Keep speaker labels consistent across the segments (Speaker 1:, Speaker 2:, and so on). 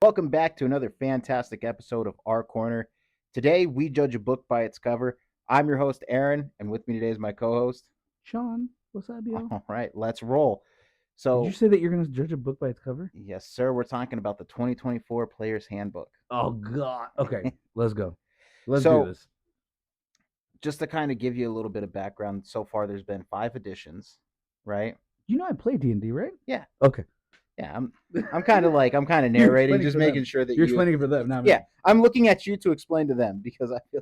Speaker 1: Welcome back to another fantastic episode of Our Corner. Today, we judge a book by its cover. I'm your host, Aaron, and with me today is my co host.
Speaker 2: Sean, what's up, yo?
Speaker 1: All right, let's roll.
Speaker 2: Did you
Speaker 1: So,
Speaker 2: say that you're going to judge a book by its cover?
Speaker 1: yes, sir, we're talking about the 2024 Player's Handbook.
Speaker 2: Oh, God. Okay, let's go. Let's do
Speaker 1: So,
Speaker 2: this.
Speaker 1: just to kind of give you a little bit of background, so far there's been 5 editions, right?
Speaker 2: You know I play D&D, right?
Speaker 1: Yeah.
Speaker 2: Okay.
Speaker 1: Yeah, I'm kind of
Speaker 2: You're
Speaker 1: narrating,
Speaker 2: explaining
Speaker 1: just
Speaker 2: for
Speaker 1: making
Speaker 2: them.
Speaker 1: sure that
Speaker 2: You're
Speaker 1: you.
Speaker 2: explaining for them, not me.
Speaker 1: Yeah, I'm looking at you to explain to them because I feel.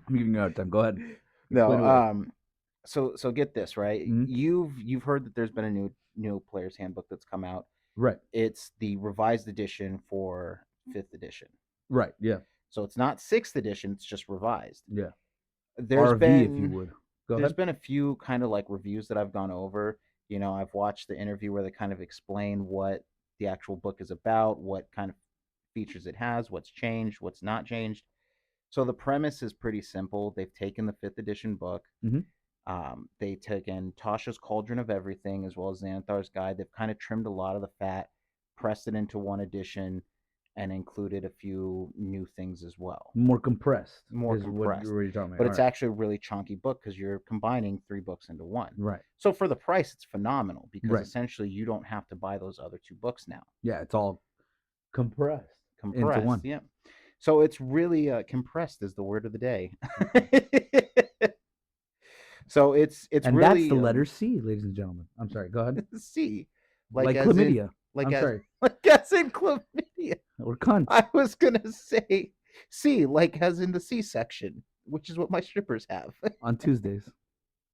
Speaker 2: I'm giving you a hard time. Go ahead.
Speaker 1: No,
Speaker 2: Explain away.
Speaker 1: so get this, right?
Speaker 2: Mhm.
Speaker 1: You've heard that there's been a new player's handbook that's come out.
Speaker 2: Right.
Speaker 1: It's the revised edition for 5th edition.
Speaker 2: Right. Yeah.
Speaker 1: So it's not 6th edition, it's just revised.
Speaker 2: Yeah.
Speaker 1: There's
Speaker 2: RV, if you
Speaker 1: been
Speaker 2: would. Go
Speaker 1: there's
Speaker 2: ahead.
Speaker 1: been a few kind of like reviews that I've gone over. I've watched the interview where they kind of explain what the actual book is about, what kind of features it has, what's changed, what's not changed. So the premise is pretty simple. They've taken the 5th edition book.
Speaker 2: Mhm.
Speaker 1: They taken Tasha's Cauldron of Everything as well as Xanathar's Guide. They've kind of trimmed a lot of the fat, pressed it into one edition, and included a few new things as well.
Speaker 2: More compressed
Speaker 1: More
Speaker 2: is what
Speaker 1: compressed.
Speaker 2: you're talking about.
Speaker 1: But
Speaker 2: All
Speaker 1: it's
Speaker 2: right.
Speaker 1: actually a really chunky book because you're combining 3 books into one.
Speaker 2: Right.
Speaker 1: So for the price, it's phenomenal because
Speaker 2: Right.
Speaker 1: essentially you don't have to buy those other 2 books now.
Speaker 2: Yeah, it's all compressed into
Speaker 1: Compressed,
Speaker 2: one.
Speaker 1: yeah. So it's really compressed is the word of the day. So it's
Speaker 2: And
Speaker 1: really
Speaker 2: that's the letter C, ladies and gentlemen. I'm sorry. Go ahead.
Speaker 1: C,
Speaker 2: Like
Speaker 1: as in
Speaker 2: chlamydia. I'm
Speaker 1: as
Speaker 2: sorry.
Speaker 1: as in chlamydia.
Speaker 2: Or cunt.
Speaker 1: I was gonna say C, as in the C section, which is what my strippers have.
Speaker 2: On Tuesdays.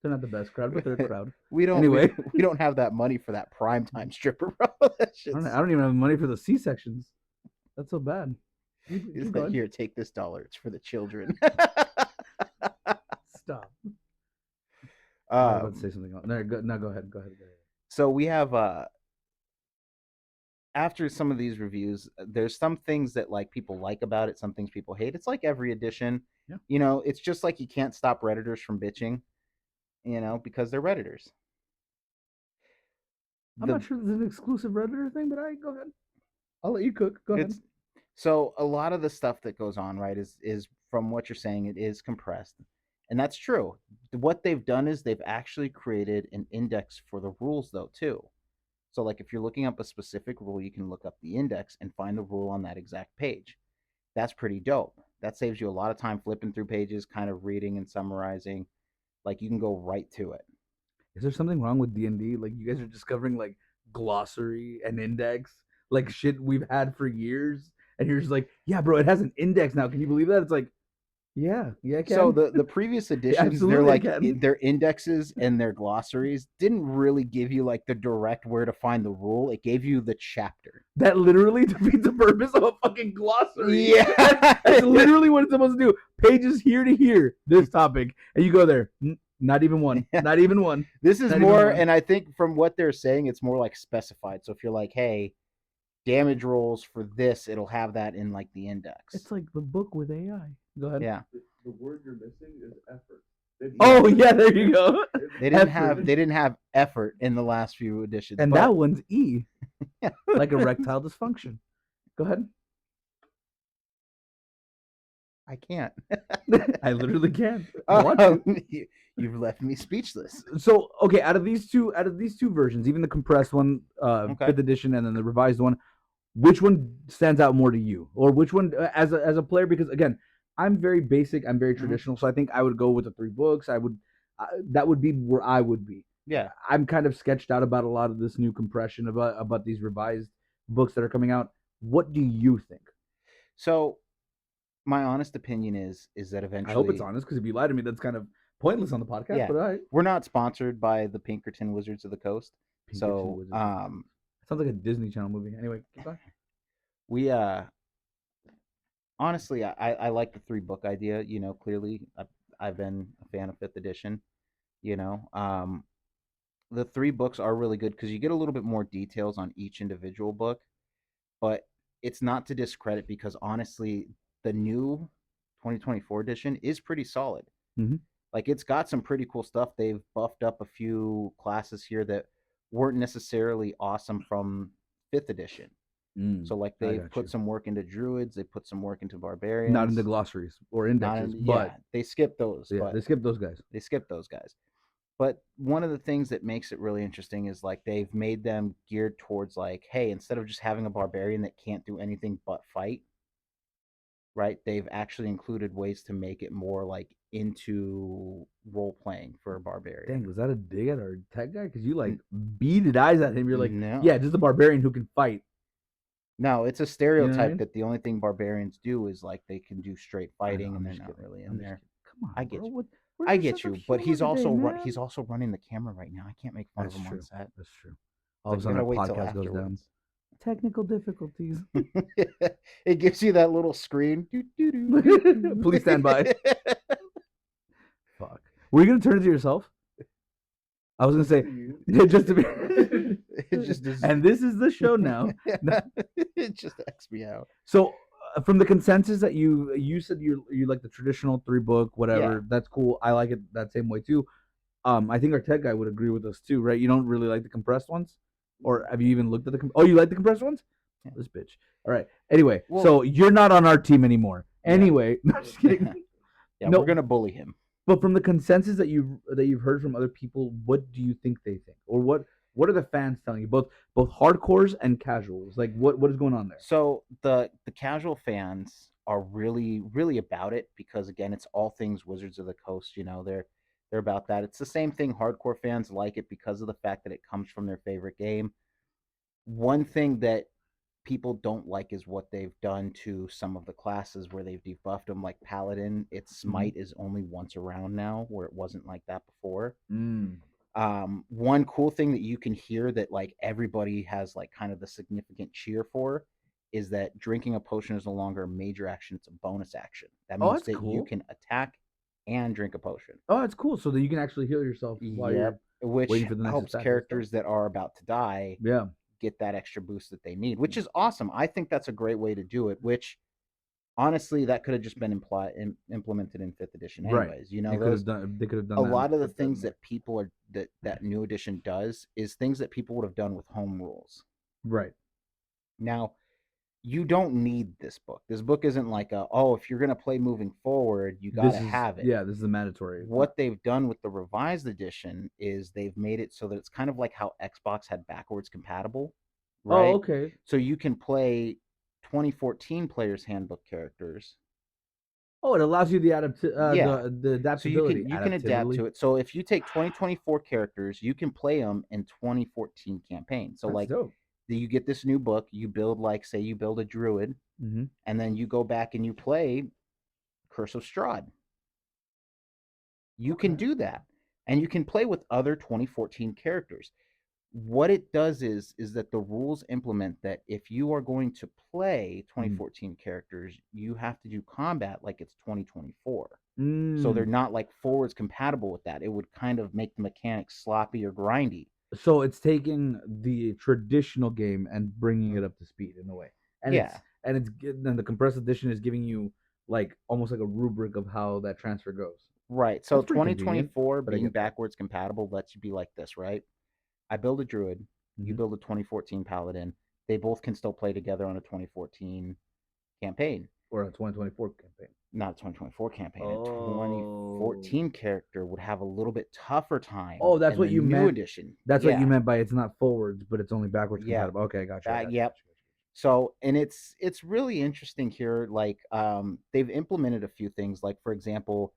Speaker 2: They're not the best crowd, but they're a crowd.
Speaker 1: we don't
Speaker 2: Anyway.
Speaker 1: we don't have that money for that primetime stripper, bro.
Speaker 2: I don't even have money for the C sections. That's so bad.
Speaker 1: Is
Speaker 2: Keep
Speaker 1: that
Speaker 2: going.
Speaker 1: here? Take this dollar. It's for the children.
Speaker 2: Stop. I was about to
Speaker 1: um,
Speaker 2: say something else. No, go ahead. Go ahead.
Speaker 1: so we have after some of these reviews, there's some things that like people like about it, some things people hate. It's like every edition.
Speaker 2: Yeah.
Speaker 1: It's just like you can't stop Redditors from bitching, because they're Redditors.
Speaker 2: I'm not sure this is an exclusive Redditor thing, but go ahead. I'll let you cook. Go ahead.
Speaker 1: So a lot of the stuff that goes on, right, is from what you're saying, it is compressed. And that's true. What they've done is they've actually created an index for the rules though, too. So like if you're looking up a specific rule, you can look up the index and find the rule on that exact page. That's pretty dope. That saves you a lot of time flipping through pages, kind of reading and summarizing. Like you can go right to it.
Speaker 2: Is there something wrong with D&D? Like you guys are discovering like glossary and index, like shit we've had for years, and you're just like, yeah, bro, it has an index now. Can you believe that? It's like, yeah, I can.
Speaker 1: So the previous editions, they're
Speaker 2: Absolutely, I
Speaker 1: like
Speaker 2: can.
Speaker 1: their indexes and their glossaries didn't really give you like the direct where to find the rule. It gave you the chapter.
Speaker 2: That literally defeats the purpose of a fucking glossary.
Speaker 1: Yeah,
Speaker 2: That's literally what it's supposed to do. Pages here to here, this topic, and you go there. Not even one. Not even one.
Speaker 1: This is
Speaker 2: Not
Speaker 1: more, and I think from what they're saying, it's more like specified. So if you're like, hey, damage rolls for this, it'll have that in like the index.
Speaker 2: It's like the book with AI. Go ahead.
Speaker 1: Yeah.
Speaker 3: The word you're missing is effort.
Speaker 2: Oh yeah, there you go.
Speaker 1: They didn't have effort in the last few editions.
Speaker 2: And
Speaker 1: but
Speaker 2: that one's E. Like erectile dysfunction. Go ahead.
Speaker 1: I can't.
Speaker 2: I literally can't. I want to.
Speaker 1: You've left me speechless.
Speaker 2: So okay, out of these two versions, even the compressed one,
Speaker 1: Okay.
Speaker 2: 5th edition, and then the revised one, which one stands out more to you, or which one as a player? Because again, I'm very basic, I'm very traditional, so I think I would go with the 3 books. That would be where I would be.
Speaker 1: Yeah.
Speaker 2: I'm kind of sketched out about a lot of this new compression about these revised books that are coming out. What do you think?
Speaker 1: So, my honest opinion is that eventually,
Speaker 2: I hope it's honest, because if you lie to me, that's kind of pointless on the podcast.
Speaker 1: Yeah.
Speaker 2: But all right.
Speaker 1: We're not sponsored by the Pinkerton Wizards of the Coast.
Speaker 2: Pinkerton Wizards. Sounds like a Disney Channel movie. Anyway, keep going.
Speaker 1: We honestly, I like the 3 book idea. Clearly, I've been a fan of 5th edition. The 3 books are really good because you get a little bit more details on each individual book, but it's not to discredit because honestly, the new 2024 edition is pretty solid.
Speaker 2: Mm-hmm.
Speaker 1: Like it's got some pretty cool stuff. They've buffed up a few classes here that weren't necessarily awesome from 5th edition. So like
Speaker 2: I
Speaker 1: they've
Speaker 2: got
Speaker 1: put
Speaker 2: you.
Speaker 1: some work into druids, they put some work into
Speaker 2: Not in the
Speaker 1: barbarians.
Speaker 2: glossaries or
Speaker 1: Not
Speaker 2: indexes,
Speaker 1: in,
Speaker 2: but
Speaker 1: yeah, they skip those,
Speaker 2: yeah,
Speaker 1: but
Speaker 2: they skipped those guys.
Speaker 1: they skip those guys. But one of the things that makes it really interesting is like they've made them geared towards like, hey, instead of just having a barbarian that can't do anything but fight, right? They've actually included ways to make it more like into role playing for a
Speaker 2: Dang,
Speaker 1: barbarian.
Speaker 2: was that a dig at our tech guy? Because you like
Speaker 1: N-
Speaker 2: beaded eyes at him. You're like, yeah,
Speaker 1: no,
Speaker 2: just a barbarian who can fight.
Speaker 1: no, it's a
Speaker 2: You know what I
Speaker 1: stereotype
Speaker 2: mean?
Speaker 1: that the only thing barbarians do is like they can do straight
Speaker 2: I know.
Speaker 1: fighting and
Speaker 2: I'm
Speaker 1: they're
Speaker 2: just
Speaker 1: not
Speaker 2: kidding.
Speaker 1: really in
Speaker 2: I'm just
Speaker 1: there.
Speaker 2: kidding. Come
Speaker 1: I
Speaker 2: on, bro.
Speaker 1: get you.
Speaker 2: What? Where's
Speaker 1: I
Speaker 2: your
Speaker 1: get
Speaker 2: sense of
Speaker 1: you, but
Speaker 2: humor today,
Speaker 1: he's
Speaker 2: man?
Speaker 1: also running the camera right now. I can't make fun of
Speaker 2: That's
Speaker 1: him on
Speaker 2: true.
Speaker 1: set.
Speaker 2: That's true.
Speaker 1: It's
Speaker 2: All of
Speaker 1: like
Speaker 2: a
Speaker 1: you
Speaker 2: sudden,
Speaker 1: gotta
Speaker 2: our
Speaker 1: wait till
Speaker 2: podcast goes down.
Speaker 1: afterwards.
Speaker 2: Technical difficulties.
Speaker 1: It gives you that little screen. Doo, doo, doo, doo,
Speaker 2: Please stand by.
Speaker 1: doo.
Speaker 2: Fuck. Were you gonna turn it to yourself? I was gonna say, just to be.
Speaker 1: It just is.
Speaker 2: And this is the show now.
Speaker 1: It just X me out.
Speaker 2: So, from the consensus that you said you like the traditional 3 book,
Speaker 1: Yeah.
Speaker 2: whatever. That's cool. I like it that same way too. I think our tech guy would agree with us too, right? You don't really like the compressed ones, or have you even looked at the? Oh, you like the compressed ones?
Speaker 1: Yeah.
Speaker 2: This bitch. All right. Anyway,
Speaker 1: Well,
Speaker 2: so you're not on our team anymore.
Speaker 1: Yeah.
Speaker 2: Anyway, no, just kidding.
Speaker 1: yeah,
Speaker 2: No,
Speaker 1: we're gonna bully him.
Speaker 2: but from the consensus that you've heard from other people, what do you think they think, or what are the fans telling you? Both hardcores and casuals. Like what is going on there?
Speaker 1: So the casual fans are really about it because again, it's all things Wizards of the Coast. You know, they're about that. It's the same thing. Hardcore fans like it because of the fact that it comes from their favorite game. One thing that people don't like is what they've done to some of the classes where they've debuffed them, like Paladin. Its smite is only once around now, where it wasn't like that before.
Speaker 2: Mm.
Speaker 1: One cool thing that you can hear that like everybody has like kind of the significant cheer for is that drinking a potion is no longer a major action; it's a bonus action. That
Speaker 2: Oh,
Speaker 1: means
Speaker 2: that's
Speaker 1: that you
Speaker 2: cool.
Speaker 1: can attack and drink a potion.
Speaker 2: Oh, that's cool. So that you can actually heal yourself while
Speaker 1: Yep,
Speaker 2: you're
Speaker 1: which
Speaker 2: waiting for the next
Speaker 1: helps
Speaker 2: attack. That's dope.
Speaker 1: characters that are about to die
Speaker 2: Yeah.
Speaker 1: get that extra boost that they need, which is awesome. I think that's a great way to do it. Which honestly, that could have just been implemented in fifth edition,
Speaker 2: Right.
Speaker 1: anyways. You know,
Speaker 2: You could have
Speaker 1: those
Speaker 2: done. They could have
Speaker 1: a
Speaker 2: done that and
Speaker 1: lot of the
Speaker 2: kept that in
Speaker 1: things
Speaker 2: there.
Speaker 1: that people are that new edition does is things that people would have done with home rules.
Speaker 2: Right.
Speaker 1: Now, you don't need this book. This book isn't like a, oh, if you're going to play moving forward, you got
Speaker 2: This
Speaker 1: to
Speaker 2: is
Speaker 1: have it.
Speaker 2: yeah. This is the mandatory.
Speaker 1: What they've done with the revised edition is they've made it so that it's kind of like how Xbox had backwards compatible,
Speaker 2: Oh,
Speaker 1: right?
Speaker 2: okay.
Speaker 1: So you can play 2014 Player's Handbook characters.
Speaker 2: Oh, it allows you the
Speaker 1: Yeah.
Speaker 2: the
Speaker 1: So
Speaker 2: adaptability.
Speaker 1: you can adapt
Speaker 2: Adaptively.
Speaker 1: to it. So if you take 2024 characters, you can play them in 2014 campaign. So
Speaker 2: That's
Speaker 1: like
Speaker 2: dope.
Speaker 1: you get this new book, you build like say you build a druid,
Speaker 2: Mm-hmm.
Speaker 1: and then you go back and you play Curse of Strahd. You can
Speaker 2: Okay.
Speaker 1: do that, and you can play with other 2014 characters. What it does is that the rules implement that if you are going to play
Speaker 2: Mm.
Speaker 1: 2014 characters, you have to do combat like it's 2024. So they're
Speaker 2: Mm.
Speaker 1: not like forwards compatible with that. It would kind of make the mechanics sloppy or grindy.
Speaker 2: So it's taking the traditional game and bringing it up to speed in a way, and
Speaker 1: Yeah,
Speaker 2: then the compressed edition is giving you like almost like a rubric of how that transfer goes.
Speaker 1: right. So
Speaker 2: That's pretty convenient,
Speaker 1: 2024
Speaker 2: but I
Speaker 1: being
Speaker 2: get that.
Speaker 1: backwards compatible lets you be like this, right? I build a druid, you
Speaker 2: Mm-hmm.
Speaker 1: build a 2014 paladin. They both can still play together on a 2014 campaign.
Speaker 2: Or a 2024 campaign.
Speaker 1: Not a 2024 campaign. A
Speaker 2: Oh.
Speaker 1: 2014 character would have a little bit tougher time
Speaker 2: Oh, that's
Speaker 1: in the
Speaker 2: what you
Speaker 1: new
Speaker 2: meant.
Speaker 1: edition.
Speaker 2: That's what you
Speaker 1: Yeah,
Speaker 2: meant by it's not forwards, but it's only backwards
Speaker 1: yeah,
Speaker 2: compatible. Okay, gotcha. I got you.
Speaker 1: yep. So, and it's really interesting here. Like, they've implemented a few things. Like, for example,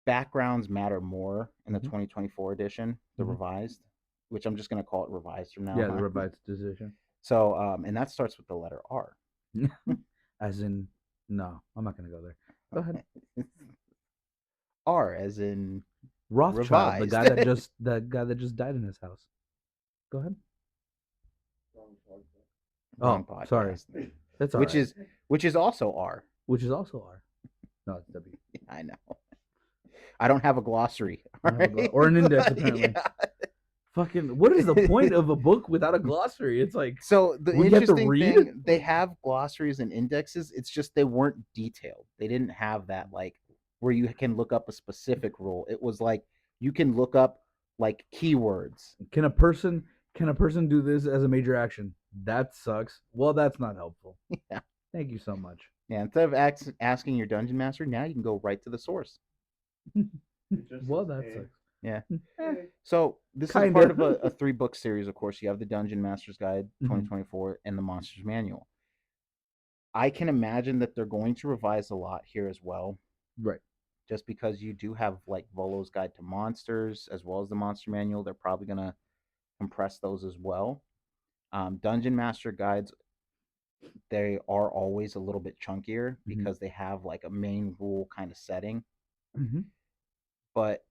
Speaker 1: backgrounds matter more in the
Speaker 2: Mm-hmm.
Speaker 1: 2024 edition, the
Speaker 2: Mm-hmm.
Speaker 1: revised, which I'm just gonna call it revised from now
Speaker 2: Yeah, the
Speaker 1: on.
Speaker 2: revised decision.
Speaker 1: So, and that starts with the letter R.
Speaker 2: As in, no, I'm not gonna go there. Go ahead.
Speaker 1: R as in
Speaker 2: Rothschild,
Speaker 1: revised.
Speaker 2: the guy that just died in his house. Go ahead.
Speaker 1: Wrong
Speaker 2: Oh, sorry.
Speaker 1: podcast.
Speaker 2: That's all
Speaker 1: Which
Speaker 2: right.
Speaker 1: is also R.
Speaker 2: Which is also R. No, it's W.
Speaker 1: I know. I don't have a glossary.
Speaker 2: Or an index apparently.
Speaker 1: Yeah.
Speaker 2: Fucking, what is the point of a book without a glossary? It's like
Speaker 1: So the
Speaker 2: we have to
Speaker 1: interesting
Speaker 2: read.
Speaker 1: thing, they have glossaries and indexes. It's just they weren't detailed. They didn't have that like where you can look up a specific rule. It was like you can look up like keywords.
Speaker 2: Can a person Can a person do this as a major action? That sucks. Well, that's not helpful.
Speaker 1: Yeah.
Speaker 2: Thank you so much.
Speaker 1: Yeah, instead of asking your dungeon master, now you can go right to the source.
Speaker 3: It just
Speaker 2: Well,
Speaker 3: says,
Speaker 2: that
Speaker 3: eh,
Speaker 2: sucks.
Speaker 1: Yeah.
Speaker 2: Eh,
Speaker 1: So this is a part
Speaker 2: kinda.
Speaker 1: of a 3-book series, of course. You have the Dungeon Master's Guide
Speaker 2: Mhm.
Speaker 1: 2024 and the Monster's Manual. I can imagine that they're going to revise a lot here as well,
Speaker 2: Right.
Speaker 1: just because you do have like Volo's Guide to Monsters as well as the Monster Manual. They're probably going to compress those as well. Dungeon Master Guides, they are always a little bit chunkier
Speaker 2: Mhm.
Speaker 1: because they have like a main rule kind of setting.
Speaker 2: Mhm.
Speaker 1: But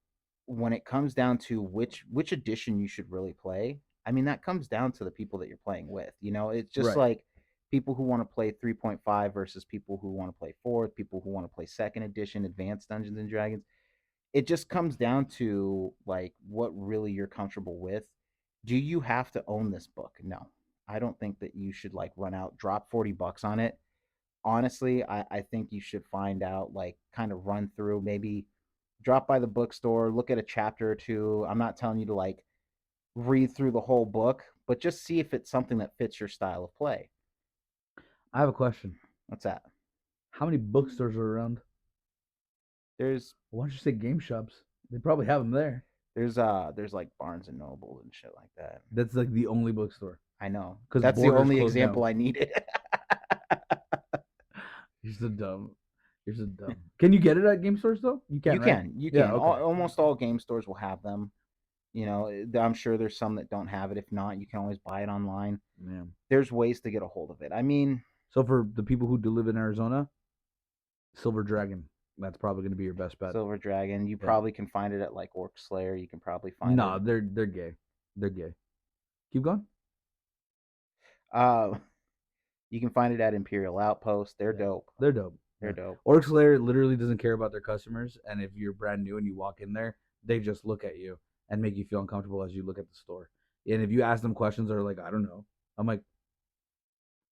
Speaker 1: when it comes down to which edition you should really play, I mean that comes down to the people that you're playing with. You know, it's just
Speaker 2: Right.
Speaker 1: like people who want to play 3.5 versus people who want to play 4th, people who want to play second edition, advanced Dungeons and Dragons. It just comes down to like what really you're comfortable with. Do you have to own this book? No. I don't think that you should like run out, drop $40 on it. Honestly, I think you should find out, like, kind of run through, maybe drop by the bookstore, look at a chapter or two. I'm not telling you to like read through the whole book, but just see if it's something that fits your style of play.
Speaker 2: I have a question.
Speaker 1: What's that?
Speaker 2: How many bookstores are around?
Speaker 1: There's
Speaker 2: Why don't you say game shops? They probably have them there.
Speaker 1: there's like Barnes and Noble and shit like that.
Speaker 2: That's like the only bookstore.
Speaker 1: I know.
Speaker 2: Because
Speaker 1: That's the
Speaker 2: Borders
Speaker 1: only
Speaker 2: closed
Speaker 1: example
Speaker 2: down.
Speaker 1: I needed.
Speaker 2: You're so dumb. You're so dumb. Can you get it at game stores though? You can,
Speaker 1: You
Speaker 2: right?
Speaker 1: can, you
Speaker 2: Yeah.
Speaker 1: can.
Speaker 2: Okay.
Speaker 1: Almost all game stores will have them. You know, I'm sure there's some that don't have it. If not, you can always buy it online.
Speaker 2: Yeah.
Speaker 1: There's ways to get a hold of it. I mean,
Speaker 2: So for the people who do live in Arizona, Silver Dragon. That's probably going to be your best bet.
Speaker 1: Silver Dragon, you
Speaker 2: Yeah.
Speaker 1: probably can find it at like Orc Slayer. You can probably find
Speaker 2: No,
Speaker 1: it.
Speaker 2: they're gay. They're gay. Keep going.
Speaker 1: Uh, you can find it at Imperial Outpost. They're
Speaker 2: Yeah.
Speaker 1: dope.
Speaker 2: They're dope.
Speaker 1: They're
Speaker 2: Yeah.
Speaker 1: dope.
Speaker 2: Orc Slayer literally doesn't care about their customers, and if you're brand new and you walk in there, they just look at you and make you feel uncomfortable as you look at the store. And if you ask them questions, they're like, "I don't know." I'm like,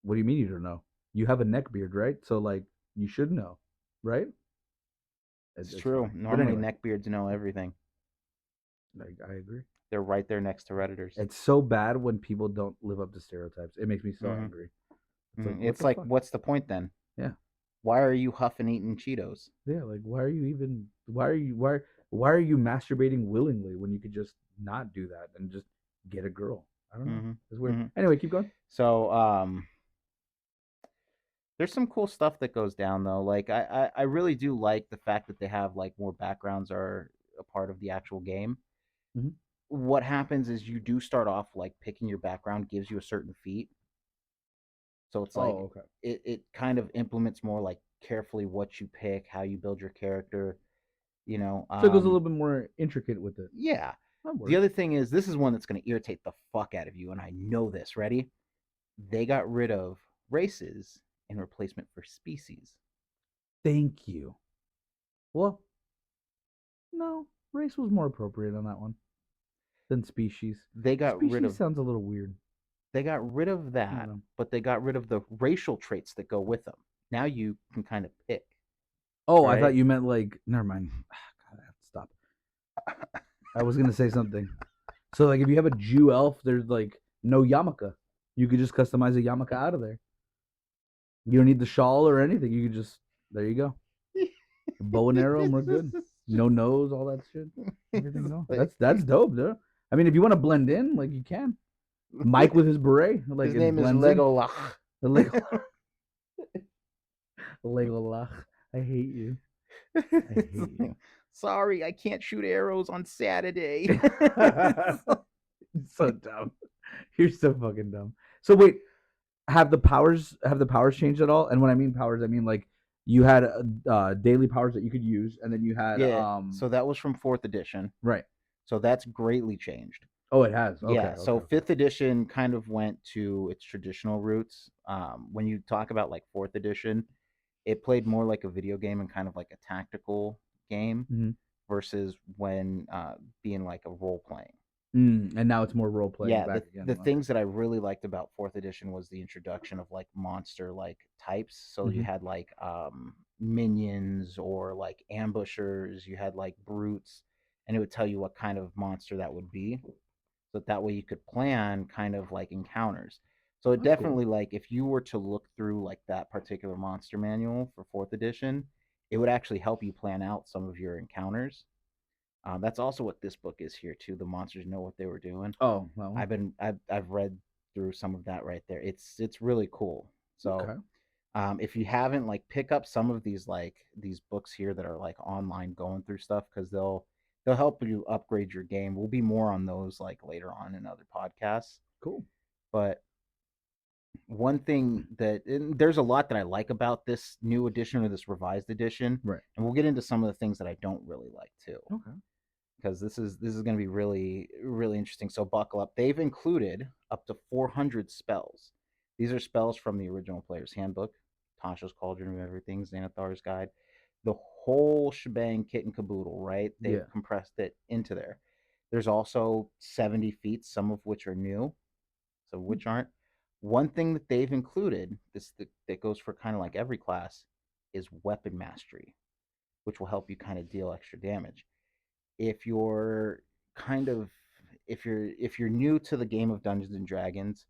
Speaker 2: "What do you mean you don't know? You have a neck beard, right? So like, you should know, right?"
Speaker 1: It's
Speaker 2: It's
Speaker 1: true.
Speaker 2: funny, but
Speaker 1: Normally,
Speaker 2: anyway,
Speaker 1: neckbeards know everything.
Speaker 2: I agree.
Speaker 1: They're right there next to Redditors.
Speaker 2: It's so bad when people don't live up to stereotypes. It makes me so
Speaker 1: Hmm.
Speaker 2: angry. It's like, what
Speaker 1: It's
Speaker 2: the
Speaker 1: like,
Speaker 2: fuck?
Speaker 1: what's the point then?
Speaker 2: Yeah.
Speaker 1: Why are you huffing eating Cheetos?
Speaker 2: Yeah, like why are you even why are you masturbating willingly when you could just not do that and just get a girl? I don't know.
Speaker 1: Hmm.
Speaker 2: It's weird.
Speaker 1: Hmm.
Speaker 2: Anyway, keep going.
Speaker 1: So, there's some cool stuff that goes down though. Like, I really do like the fact that they have like more backgrounds are a part of the actual game.
Speaker 2: Mhm.
Speaker 1: What happens is you do start off like picking your background gives you a certain feat. So it's like
Speaker 2: Oh, okay.
Speaker 1: it kind of implements more like carefully what you pick, how you build your character, you know.
Speaker 2: So it goes a little bit more intricate with it.
Speaker 1: Yeah.
Speaker 2: That
Speaker 1: The
Speaker 2: works.
Speaker 1: other thing is this is one that's going to irritate the fuck out of you, and I know this. Ready? They got rid of races in replacement for species.
Speaker 2: Thank you. Well, no, race was more appropriate on that one than species.
Speaker 1: They got rid
Speaker 2: Species
Speaker 1: of
Speaker 2: sounds a little weird. I don't
Speaker 1: that,
Speaker 2: know.
Speaker 1: but they got rid of the racial traits that go with them. Now you can kind of pick,
Speaker 2: Oh, I thought
Speaker 1: right?
Speaker 2: you meant like never mind. God, I have to stop. I was gonna say something. So like if you have a Jew elf, there's like no yarmulke. You could just customize a yarmulke out of there. You don't need the shawl or anything. You could just there you go. Bow and arrow, and we're good. No nose, all that shit. Everything go. That's dope, dude. I mean, if you want to blend in, like you can. Mike with his beret, like
Speaker 1: His
Speaker 2: it
Speaker 1: name is
Speaker 2: blends in.
Speaker 1: Legolach.
Speaker 2: The Lego, Legolach. I hate you. I hate you.
Speaker 1: Sorry, I can't shoot arrows on Saturday.
Speaker 2: So dumb. You're so fucking dumb. So wait, have the powers changed at all? And when I mean powers, I mean like you had daily powers that you could use, and then you had
Speaker 1: Yeah, so that was from 4th edition.
Speaker 2: right.
Speaker 1: So that's greatly changed.
Speaker 2: Oh, it has. Okay,
Speaker 1: Yeah, so
Speaker 2: okay, okay.
Speaker 1: 5th edition kind of went to its traditional roots. When you talk about like 4th edition, it played more like a video game and kind of like a tactical game
Speaker 2: Mm-hmm.
Speaker 1: versus when being like a role playing.
Speaker 2: And now it's more role playing
Speaker 1: Yeah,
Speaker 2: back again.
Speaker 1: the
Speaker 2: Okay.
Speaker 1: things that I really liked about 4th edition was the introduction of like monster like types. So you
Speaker 2: Mm-hmm.
Speaker 1: had like minions or like ambushers, you had like brutes, and it would tell you what kind of monster that would be. so that way you could plan kind of like encounters. So it
Speaker 2: That's cool.
Speaker 1: definitely, like, if you were to look through like that particular monster manual for fourth edition, it would actually help you plan out some of your encounters. That's also what this book is here too. The monsters know what they were doing.
Speaker 2: Oh well.
Speaker 1: I've read through some of that right there. It's really cool. So
Speaker 2: Okay.
Speaker 1: if you haven't, like, pick up some of these books here that are like online going through stuff, because they'll help you upgrade your game. We'll be more on those like later on in other podcasts.
Speaker 2: Cool.
Speaker 1: But one thing that, and there's a lot that I like about this new edition or this revised edition,
Speaker 2: Right.
Speaker 1: and we'll get into some of the things that I don't really like too,
Speaker 2: Okay.
Speaker 1: because this is going to be really really interesting. So buckle up. They've included up to 400 spells. These are spells from the original player's handbook, Tasha's Cauldron of Everything, Xanathar's Guide, the whole shebang, kit and caboodle. Right? They've
Speaker 2: Yeah.
Speaker 1: compressed it into there. There's also 70 feats, some of which are new, some of which aren't. One thing that they've included, that goes for kind of like every class, is weapon mastery, which will help you kind of deal extra damage. If you're kind of if you're new to the game of Dungeons and Dragons,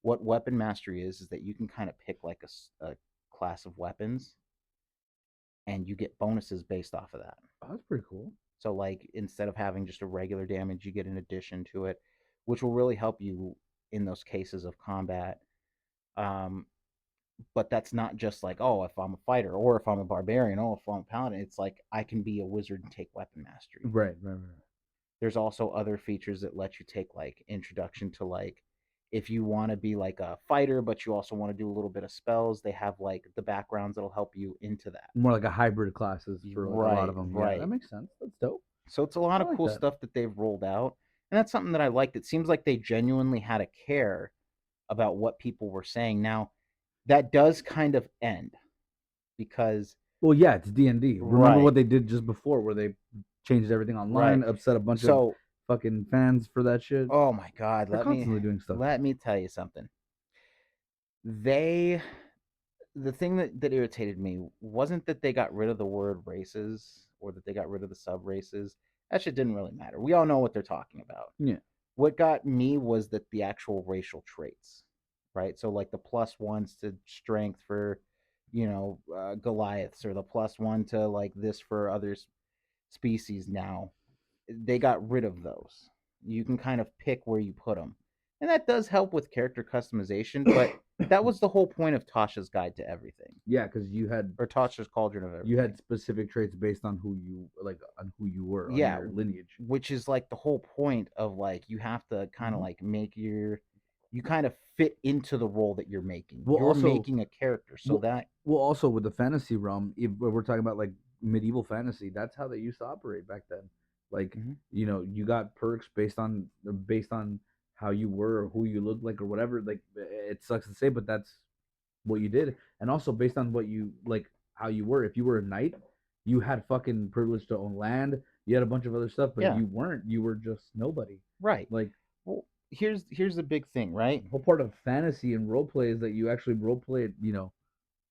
Speaker 1: what weapon mastery is that you can kind of pick like a class of weapons, and you get bonuses based off of that.
Speaker 2: Oh, that's pretty cool.
Speaker 1: So like instead of having just a regular damage, you get an addition to it, which will really help you in those cases of combat. Um, but that's not just like, oh, if I'm a fighter or if I'm a barbarian, oh, if I'm a paladin. It's like I can be a wizard and take weapon mastery.
Speaker 2: Right. Right. Right.
Speaker 1: There's also other features that let you take like introduction to, like, if you want to be like a fighter but you also want to do a little bit of spells, they have like the backgrounds that'll help you into that.
Speaker 2: More like a hybrid classes for like a lot
Speaker 1: Right,
Speaker 2: of them. Yeah, that
Speaker 1: right.
Speaker 2: makes sense. That's dope.
Speaker 1: So it's a lot
Speaker 2: I
Speaker 1: of
Speaker 2: like
Speaker 1: cool
Speaker 2: that.
Speaker 1: stuff that they've rolled out, and that's something that I liked. It seems like they genuinely had a care about what people were saying. Now that does kind of end because,
Speaker 2: Well, yeah, it's D&D. Remember what
Speaker 1: right,
Speaker 2: they did just before, where they changed everything online,
Speaker 1: right.
Speaker 2: upset a bunch of
Speaker 1: So,
Speaker 2: fucking fans for that shit.
Speaker 1: oh my god,
Speaker 2: They're
Speaker 1: let me
Speaker 2: constantly doing stuff.
Speaker 1: let me tell you something. They The thing that irritated me wasn't that they got rid of the word races or that they got rid of the sub races. That shit didn't really matter. We all know what they're talking about.
Speaker 2: Yeah.
Speaker 1: What got me was that the actual racial traits, right? So like the plus ones to strength for, Goliaths, or the plus one to like this for other species. Now they got rid of those. You can kind of pick where you put them, and that does help with character customization. But that was the whole point of Tasha's Guide to Everything,
Speaker 2: Yeah, because you had
Speaker 1: or Tasha's Cauldron of
Speaker 2: you had
Speaker 1: Everything.
Speaker 2: specific traits based on who you like on who you were on
Speaker 1: Yeah,
Speaker 2: your lineage.
Speaker 1: which is like the whole point of, like, you have to kind of
Speaker 2: Mhm.
Speaker 1: like you kind of fit into the role that you're making.
Speaker 2: Well,
Speaker 1: You're
Speaker 2: also,
Speaker 1: making a character, so
Speaker 2: well,
Speaker 1: that
Speaker 2: well, also with the fantasy realm, if we're talking about like medieval fantasy, that's how they used to operate back then. Like,
Speaker 1: Mhm.
Speaker 2: you got perks based on how you were or who you looked like or whatever. Like, it sucks to say, but that's what you did, and also based on what you like, how you were. If you were a knight, you had fucking privilege to own land. You had a bunch of other stuff, but
Speaker 1: Yeah,
Speaker 2: you weren't. You were just nobody.
Speaker 1: right.
Speaker 2: Like,
Speaker 1: Well, here's the big thing, right?
Speaker 2: the whole part of fantasy and role play is that you actually role play it,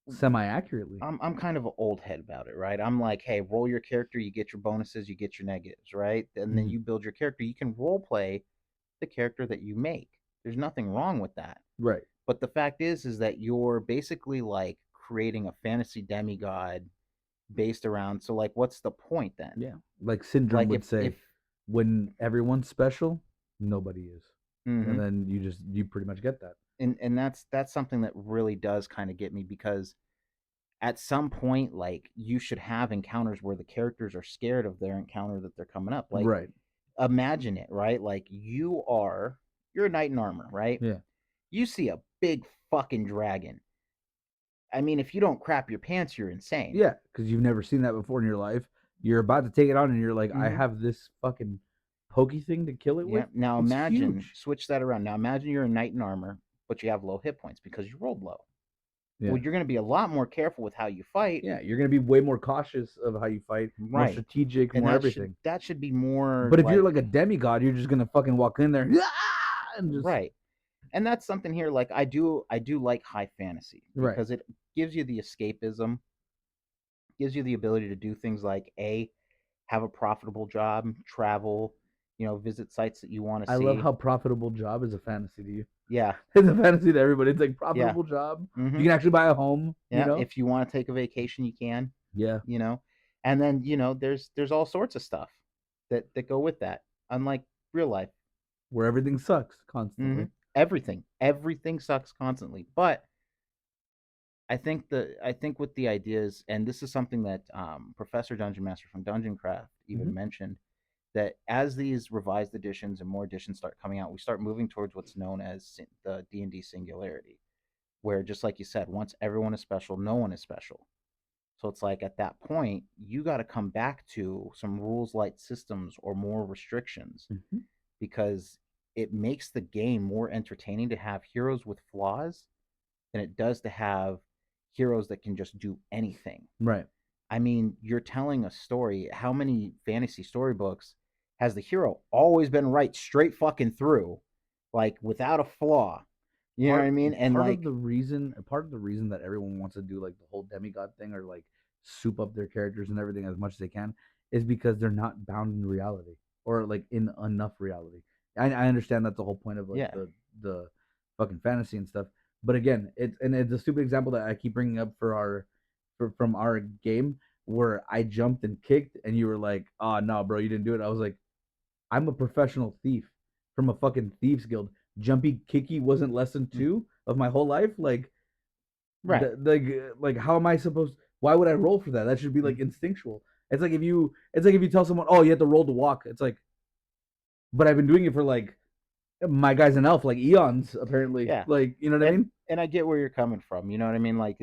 Speaker 2: semi accurately.
Speaker 1: I'm kind of an old head about it, right? I'm like, hey, roll your character, you get your bonuses, you get your negatives, right? And then
Speaker 2: Mhm.
Speaker 1: you build your character. You can role play the character that you make. There's nothing wrong with that.
Speaker 2: Right.
Speaker 1: But the fact is that you're basically like creating a fantasy demigod based around. So like, what's the point then?
Speaker 2: Yeah. Like Syndrome
Speaker 1: Like
Speaker 2: would
Speaker 1: if
Speaker 2: say, when everyone's special, nobody is. And
Speaker 1: hmm
Speaker 2: then you pretty much get that.
Speaker 1: and that's something that really does kind of get me, because at some point, like, you should have encounters where the characters are scared of their encounter that they're coming up. Like,
Speaker 2: Right.
Speaker 1: imagine it, right? Like, you're a knight in armor, right?
Speaker 2: Yeah.
Speaker 1: You see a big fucking dragon. I mean, if you don't crap your pants, you're insane.
Speaker 2: Yeah, because you've never seen that before in your life. You're about to take it on, and you're like, I
Speaker 1: Hmm.
Speaker 2: have this fucking pokey thing to kill it
Speaker 1: Yeah.
Speaker 2: with.
Speaker 1: Now
Speaker 2: It's
Speaker 1: imagine,
Speaker 2: huge.
Speaker 1: switch that around. Now imagine you're a knight in armor, but you have low hit points because you rolled low.
Speaker 2: Yeah.
Speaker 1: Well, you're going to be a lot more careful with how you fight.
Speaker 2: Yeah, you're gonna be way more cautious of how you fight, more
Speaker 1: Right.
Speaker 2: strategic,
Speaker 1: And
Speaker 2: more
Speaker 1: that should
Speaker 2: everything.
Speaker 1: that should be more
Speaker 2: But if you're
Speaker 1: like,
Speaker 2: like a demigod, you're just gonna fucking walk in there and just
Speaker 1: right. And that's something here, like, I do like high fantasy
Speaker 2: right.
Speaker 1: because it gives you the escapism, gives you the ability to do things like, a have a profitable job, travel, visit sites that you want to
Speaker 2: I love
Speaker 1: see.
Speaker 2: how profitable job is a fantasy to you.
Speaker 1: Yeah,
Speaker 2: It's a fantasy to everybody. It's like
Speaker 1: yeah,
Speaker 2: profitable job. You
Speaker 1: hmm
Speaker 2: can actually buy a home.
Speaker 1: yeah. If you want to take a vacation, you can.
Speaker 2: Yeah.
Speaker 1: You know, and then there's all sorts of stuff that go with that. Unlike real life,
Speaker 2: Where everything sucks
Speaker 1: hmm
Speaker 2: constantly.
Speaker 1: everything sucks constantly. But I think with the ideas, and this is something that Professor Dungeon Master from Dungeon Craft even
Speaker 2: Mm-hmm.
Speaker 1: mentioned, that as these revised editions and more editions start coming out, we start moving towards what's known as the D&D singularity, where just like you said, once everyone is special, no one is special. So it's like at that point, you got to come back to some rules light systems or more restrictions,
Speaker 2: Mm-hmm.
Speaker 1: because it makes the game more entertaining to have heroes with flaws than it does to have heroes that can just do anything.
Speaker 2: Right.
Speaker 1: I mean, you're telling a story. How many fantasy storybooks has the hero always been right straight fucking through, like without a flaw? You know what I
Speaker 2: part
Speaker 1: mean? And
Speaker 2: part of the
Speaker 1: like,
Speaker 2: reason part of the reason that everyone wants to do like the whole demigod thing or like soup up their characters and everything as much as they can is because they're not bound in reality or like in enough reality. I understand that's the whole point of like
Speaker 1: yeah,
Speaker 2: the fucking fantasy and stuff. But again, it's a stupid example that I keep bringing up from our game where I jumped and kicked and you were like, "Oh no, bro, you didn't do it." I was like, I'm a professional thief from a fucking thieves guild. Jumpy kicky wasn't lesson
Speaker 1: mm,
Speaker 2: two of my whole life. Like,
Speaker 1: right.
Speaker 2: like how am I supposed? Why would I roll for that? That should be
Speaker 1: Mm,
Speaker 2: like instinctual. It's like if you tell someone, oh, you have to roll to walk. It's like, but I've been doing it for like my guy's an elf, like eons apparently.
Speaker 1: yeah,
Speaker 2: Like, you know what I
Speaker 1: and
Speaker 2: mean?
Speaker 1: and I get where you're coming from. You know what I mean? Like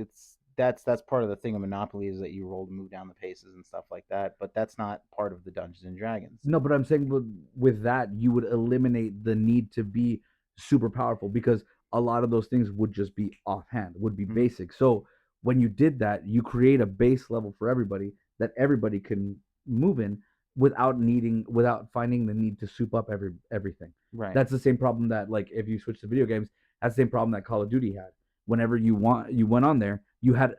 Speaker 1: that's part of the thing of Monopoly is that you roll to move down the paces and stuff like that. But that's not part of the Dungeons and Dragons.
Speaker 2: No, but I'm saying with that, you would eliminate the need to be super powerful because a lot of those things would just be offhand, would be
Speaker 1: Mm-hmm.
Speaker 2: basic. So when you did that, you create a base level for everybody that everybody can move in without finding the need to soup up everything.
Speaker 1: Right.
Speaker 2: That's the same problem that like if you switch to video games, that's the same problem that Call of Duty had. Whenever you went on there, you had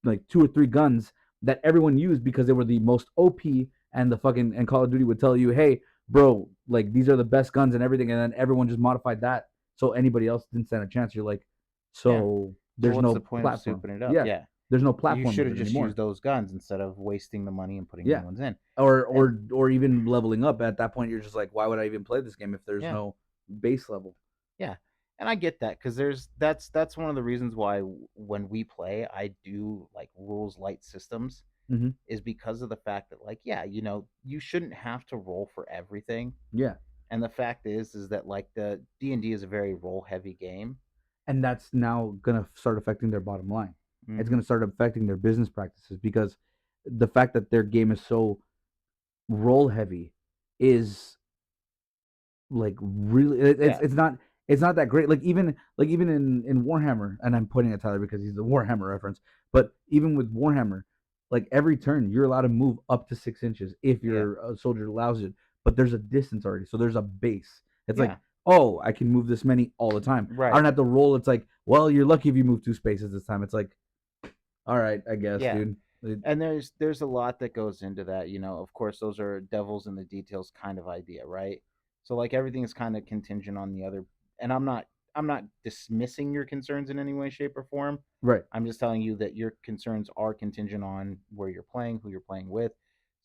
Speaker 2: like two or three guns that everyone used because they were the most OP, and the fucking and Call of Duty would tell you, hey, bro, like these are the best guns and everything, and then everyone just modified that so anybody else didn't stand a chance. You're like,
Speaker 1: Yeah.
Speaker 2: so
Speaker 1: So
Speaker 2: there's
Speaker 1: what's the
Speaker 2: no
Speaker 1: point of
Speaker 2: platform.
Speaker 1: souping it up?
Speaker 2: Yeah,
Speaker 1: Yeah.
Speaker 2: there's no
Speaker 1: You
Speaker 2: platform
Speaker 1: should
Speaker 2: with
Speaker 1: have
Speaker 2: it
Speaker 1: just used
Speaker 2: anymore.
Speaker 1: those guns instead of wasting the money and putting new
Speaker 2: Yeah,
Speaker 1: ones in.
Speaker 2: or
Speaker 1: And
Speaker 2: or even leveling up. At that point, you're just like, why would I even play this game if there's
Speaker 1: yeah,
Speaker 2: no base level?
Speaker 1: yeah. And I get that because that's one of the reasons why when we play, I do like rules light systems,
Speaker 2: Mm-hmm.
Speaker 1: is because of the fact that like yeah, you shouldn't have to roll for everything.
Speaker 2: Yeah,
Speaker 1: And the fact is that like the D&D is a very roll heavy game.
Speaker 2: and that's now gonna start affecting their bottom line. It's
Speaker 1: Hmm.
Speaker 2: gonna start affecting their business practices because the fact that their game is so roll heavy is like really
Speaker 1: Yeah,
Speaker 2: it's not that great. Like even in Warhammer, and I'm pointing at Tyler because he's the Warhammer reference. But even with Warhammer, like every turn you're allowed to move up to 6 inches if
Speaker 1: yeah,
Speaker 2: your soldier allows it. But there's a distance already, so there's a base. It's like,
Speaker 1: yeah.
Speaker 2: oh, I can move this many all the time. I
Speaker 1: Right.
Speaker 2: don't have to roll. It's like, well, you're lucky if you move 2 spaces this time. It's like, all right, I guess,
Speaker 1: Yeah.
Speaker 2: dude.
Speaker 1: And there's a lot that goes into that. Of course, those are devils in the details kind of idea, right? So like everything is kind of contingent on the other. And I'm not dismissing your concerns in any way, shape, or form.
Speaker 2: Right.
Speaker 1: I'm just telling you that your concerns are contingent on where you're playing, who you're playing with.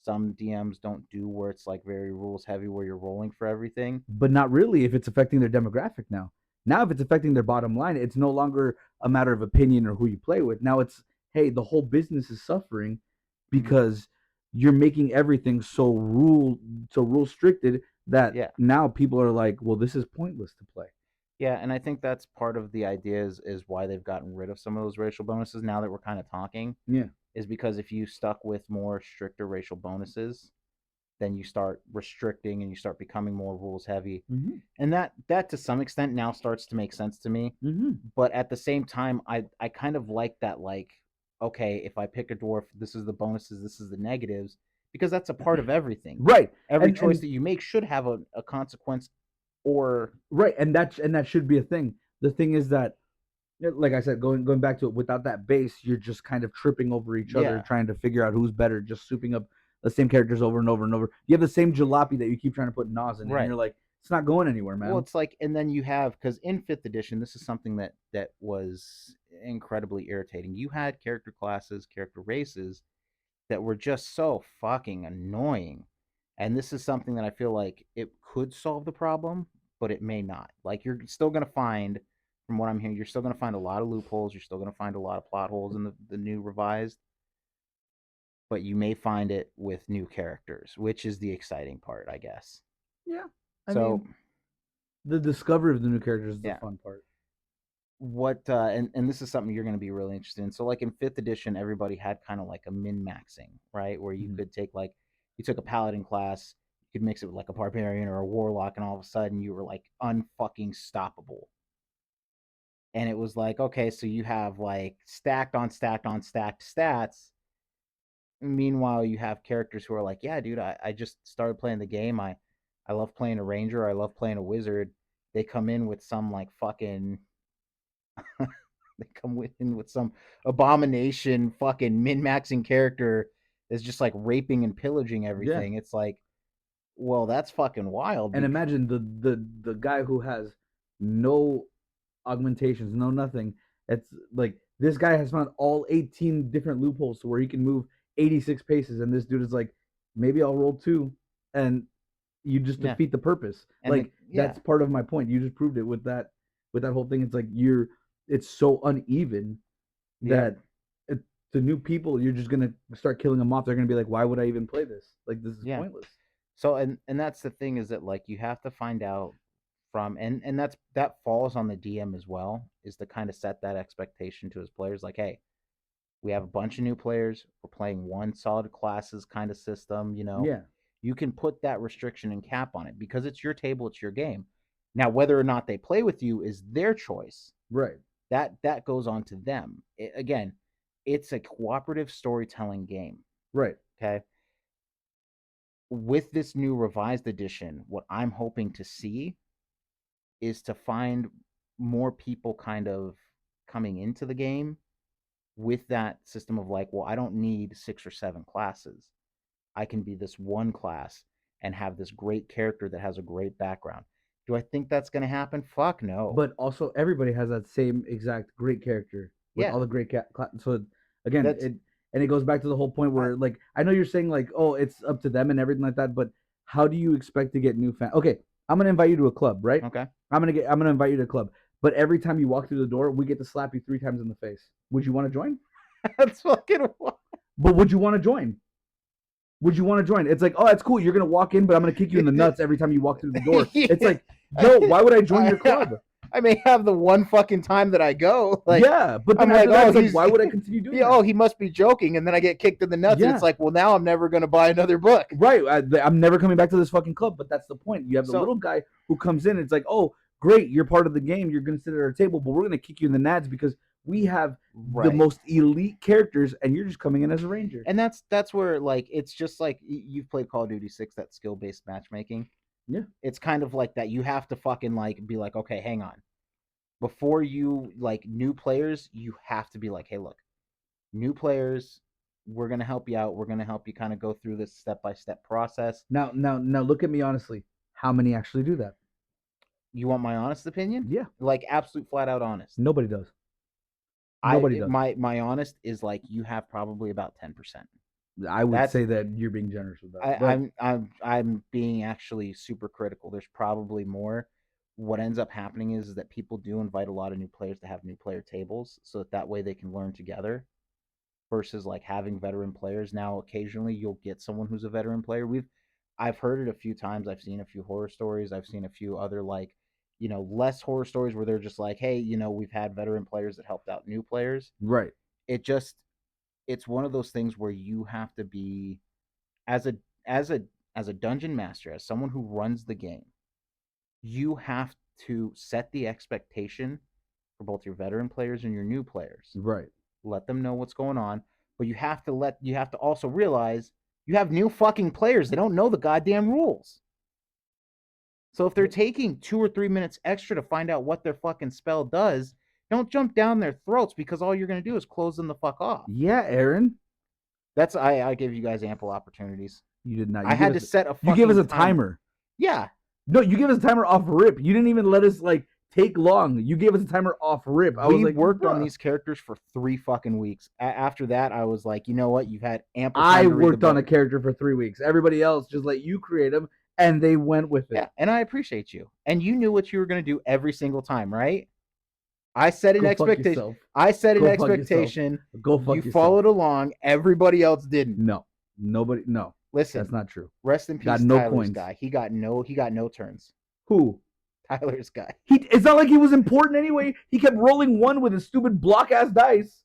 Speaker 1: Some DMs don't do where it's like very rules heavy, where you're rolling for everything.
Speaker 2: But not really if it's affecting their demographic now. Now, if it's affecting their bottom line, it's no longer a matter of opinion or who you play with. Now it's, hey, the whole business is suffering
Speaker 1: Hmm.
Speaker 2: because you're making everything so rule stricted that
Speaker 1: Yeah.
Speaker 2: now people are like, well, this is pointless to play.
Speaker 1: Yeah, and I think that's part of the idea is why they've gotten rid of some of those racial bonuses now that we're kind of talking,
Speaker 2: Yeah.
Speaker 1: is because if you stuck with more stricter racial bonuses, then you start restricting and you start becoming more rules heavy.
Speaker 2: Mm-hmm.
Speaker 1: And that to some extent now starts to make sense to me.
Speaker 2: Mm-hmm.
Speaker 1: But at the same time, I kind of like that, like, okay, if I pick a dwarf, this is the bonuses, this is the negatives, because that's a part of everything.
Speaker 2: Right.
Speaker 1: Every choice
Speaker 2: And
Speaker 1: that you make should have a consequence or
Speaker 2: right, and that should be a thing. The thing is that, like I said, going back to it, without that base, you're just kind of tripping over each other,
Speaker 1: yeah.
Speaker 2: trying to figure out who's better, just souping up. the same characters over and over and over. You have the same jalopy that you keep trying to put Nas in, and
Speaker 1: Right.
Speaker 2: you're like, it's not going anywhere,
Speaker 1: Well,
Speaker 2: man.
Speaker 1: it's like, and then you have, because in fifth edition, this is something that was incredibly irritating. You had character classes, character races that were just so fucking annoying, and this is something that I feel like it could solve the problem, but it may not. Like you're still gonna find, from what I'm hearing, you're still gonna find a lot of loopholes. You're still gonna find a lot of plot holes in the new revised, but you may find it with new characters, which is the exciting part, I guess.
Speaker 2: Yeah, I
Speaker 1: So
Speaker 2: mean, the discovery of the new characters is the
Speaker 1: yeah,
Speaker 2: fun part.
Speaker 1: what and this is something you're going to be really interested in. So like in fifth edition, everybody had kind of like a min maxing, right, where you
Speaker 2: Mhm.
Speaker 1: could take, like, you took a paladin class, you could mix it with like a barbarian or a warlock, and all of a sudden you were like unfucking stoppable. And it was like, okay, so you have like stacked on stacked on stacked stats. Meanwhile, you have characters who are like, yeah, dude, I just started playing the game. I love playing a ranger. I love playing a wizard. They come in with some like fucking they come in with some abomination fucking min-maxing character that's just like raping and pillaging
Speaker 2: Yeah,
Speaker 1: everything. It's like, well, that's fucking wild.
Speaker 2: and imagine the guy who has no augmentations, no nothing. It's like this guy has found all 18 different loopholes to where he can move 86 paces, and this dude is like, maybe I'll roll two, and you just
Speaker 1: Yeah,
Speaker 2: defeat the purpose.
Speaker 1: and
Speaker 2: Like
Speaker 1: yeah,
Speaker 2: that's part of my point. You just proved it with that whole thing. It's like it's so uneven
Speaker 1: yep,
Speaker 2: that it, the new people, you're just gonna start killing them off. They're gonna be like, why would I even play this? Like this is
Speaker 1: yeah.
Speaker 2: pointless.
Speaker 1: So and that's the thing, is that like you have to find out from, and that falls on the DM as well, is to kind of set that expectation to his players, like, hey, we have a bunch of new players. We're playing one solid classes kind of system.
Speaker 2: Yeah,
Speaker 1: You can put that restriction and cap on it because it's your table, it's your game. Now, whether or not they play with you is their choice.
Speaker 2: right,
Speaker 1: That goes on to them. Again, it's a cooperative storytelling game.
Speaker 2: right.
Speaker 1: Okay. With this new revised edition, what I'm hoping to see is to find more people kind of coming into the game with that system of like, well, I don't need 6 or 7 classes. I can be this one class and have this great character that has a great background. Do I think that's going to happen? Fuck no.
Speaker 2: But also, everybody has that same exact great character with
Speaker 1: Yeah,
Speaker 2: all the great so again,
Speaker 1: that's
Speaker 2: it goes back to the whole point
Speaker 1: I,
Speaker 2: where like I know you're saying like, oh, it's up to them and everything like that, but how do you expect to get new fans? Okay, I'm gonna invite you to a club, right?
Speaker 1: okay.
Speaker 2: I'm gonna invite you to a club, but every time you walk through the door, we get to slap you 3 times in the face. Would you want to join?
Speaker 1: That's fucking wild.
Speaker 2: But would you want to join? Would you want to join? It's like, oh, that's cool. You're gonna walk in, but I'm gonna kick you in the nuts every time you walk through the door. It's
Speaker 1: Yeah.
Speaker 2: like, yo, why would I join your
Speaker 1: I,
Speaker 2: club?
Speaker 1: I may have the one fucking time that I go. Like,
Speaker 2: Yeah, but then
Speaker 1: I'm
Speaker 2: after
Speaker 1: like,
Speaker 2: that,
Speaker 1: oh,
Speaker 2: it's like,
Speaker 1: he's
Speaker 2: why would I continue doing
Speaker 1: yeah,
Speaker 2: that?
Speaker 1: oh, he must be joking, and then I get kicked in the nuts, and
Speaker 2: Yeah,
Speaker 1: it's like, well, now I'm never gonna buy another book.
Speaker 2: right. I'm never coming back to this fucking club. But that's the point. You have the
Speaker 1: So
Speaker 2: little guy who comes in. It's like, oh, great, you're part of the game. You're gonna sit at our table, but we're gonna kick you in the nads because we have the
Speaker 1: right,
Speaker 2: most elite characters, and you're just coming in as a ranger.
Speaker 1: and that's where, like, it's just like you've played Call of Duty 6, that skill based matchmaking.
Speaker 2: Yeah,
Speaker 1: It's kind of like that. You have to fucking like be like, okay, hang on, before you, like, new players, you have to be like, hey, look, new players, we're gonna help you out. We're gonna help you kind of go through this step by step process.
Speaker 2: now, look at me honestly. How many actually do that?
Speaker 1: You want my honest opinion?
Speaker 2: Yeah,
Speaker 1: Like absolute flat out honest.
Speaker 2: nobody does.
Speaker 1: I
Speaker 2: Nobody does.
Speaker 1: my honest is like you have probably about 10%.
Speaker 2: I would
Speaker 1: That's
Speaker 2: say that you're being generous with that,
Speaker 1: I,
Speaker 2: but
Speaker 1: I'm being actually super critical. There's probably more. What ends up happening is that people do invite a lot of new players to have new player tables, so that way they can learn together. Versus like having veteran players. Now, occasionally you'll get someone who's a veteran player. I've heard it a few times. I've seen a few horror stories. I've seen a few other, like, less horror stories where they're just like, hey, we've had veteran players that helped out new players.
Speaker 2: right,
Speaker 1: It just it's one of those things where you have to be, as a as a as a dungeon master, as someone who runs the game, you have to set the expectation for both your veteran players and your new players.
Speaker 2: right.
Speaker 1: Let them know what's going on, but you have to also realize you have new fucking players. They don't know the goddamn rules. So if they're taking 2 or 3 minutes extra to find out what their fucking spell does, don't jump down their throats, because all you're gonna do is close them the fuck off.
Speaker 2: Yeah, Aaron.
Speaker 1: I gave you guys ample opportunities.
Speaker 2: You did not.
Speaker 1: I had to set a
Speaker 2: You gave us
Speaker 1: fucking
Speaker 2: a timer.
Speaker 1: Yeah.
Speaker 2: No, you gave us a timer off rip. You didn't even let us like take long. You gave us a timer off rip. I was
Speaker 1: We
Speaker 2: like,
Speaker 1: worked on
Speaker 2: bruh.
Speaker 1: these characters for 3 fucking weeks. After that, I was like, you know what? You've had ample
Speaker 2: I
Speaker 1: time to read the
Speaker 2: worked on a
Speaker 1: book.
Speaker 2: character for 3 weeks. Everybody else just let you create them, and they went with it.
Speaker 1: Yeah, and I appreciate you. And you knew what you were going to do every single time, right? I set an
Speaker 2: Go fuck
Speaker 1: expectation.
Speaker 2: yourself.
Speaker 1: I set an
Speaker 2: Go fuck yourself.
Speaker 1: expectation.
Speaker 2: Go fuck
Speaker 1: You
Speaker 2: yourself.
Speaker 1: followed along. Everybody else didn't.
Speaker 2: No, nobody. No,
Speaker 1: Listen,
Speaker 2: that's not true.
Speaker 1: rest in peace,
Speaker 2: Got no
Speaker 1: Tyler's
Speaker 2: coins.
Speaker 1: guy. He got no turns.
Speaker 2: Who?
Speaker 1: Tyler's guy.
Speaker 2: It's not like he was important anyway. He kept rolling one with his stupid block ass dice.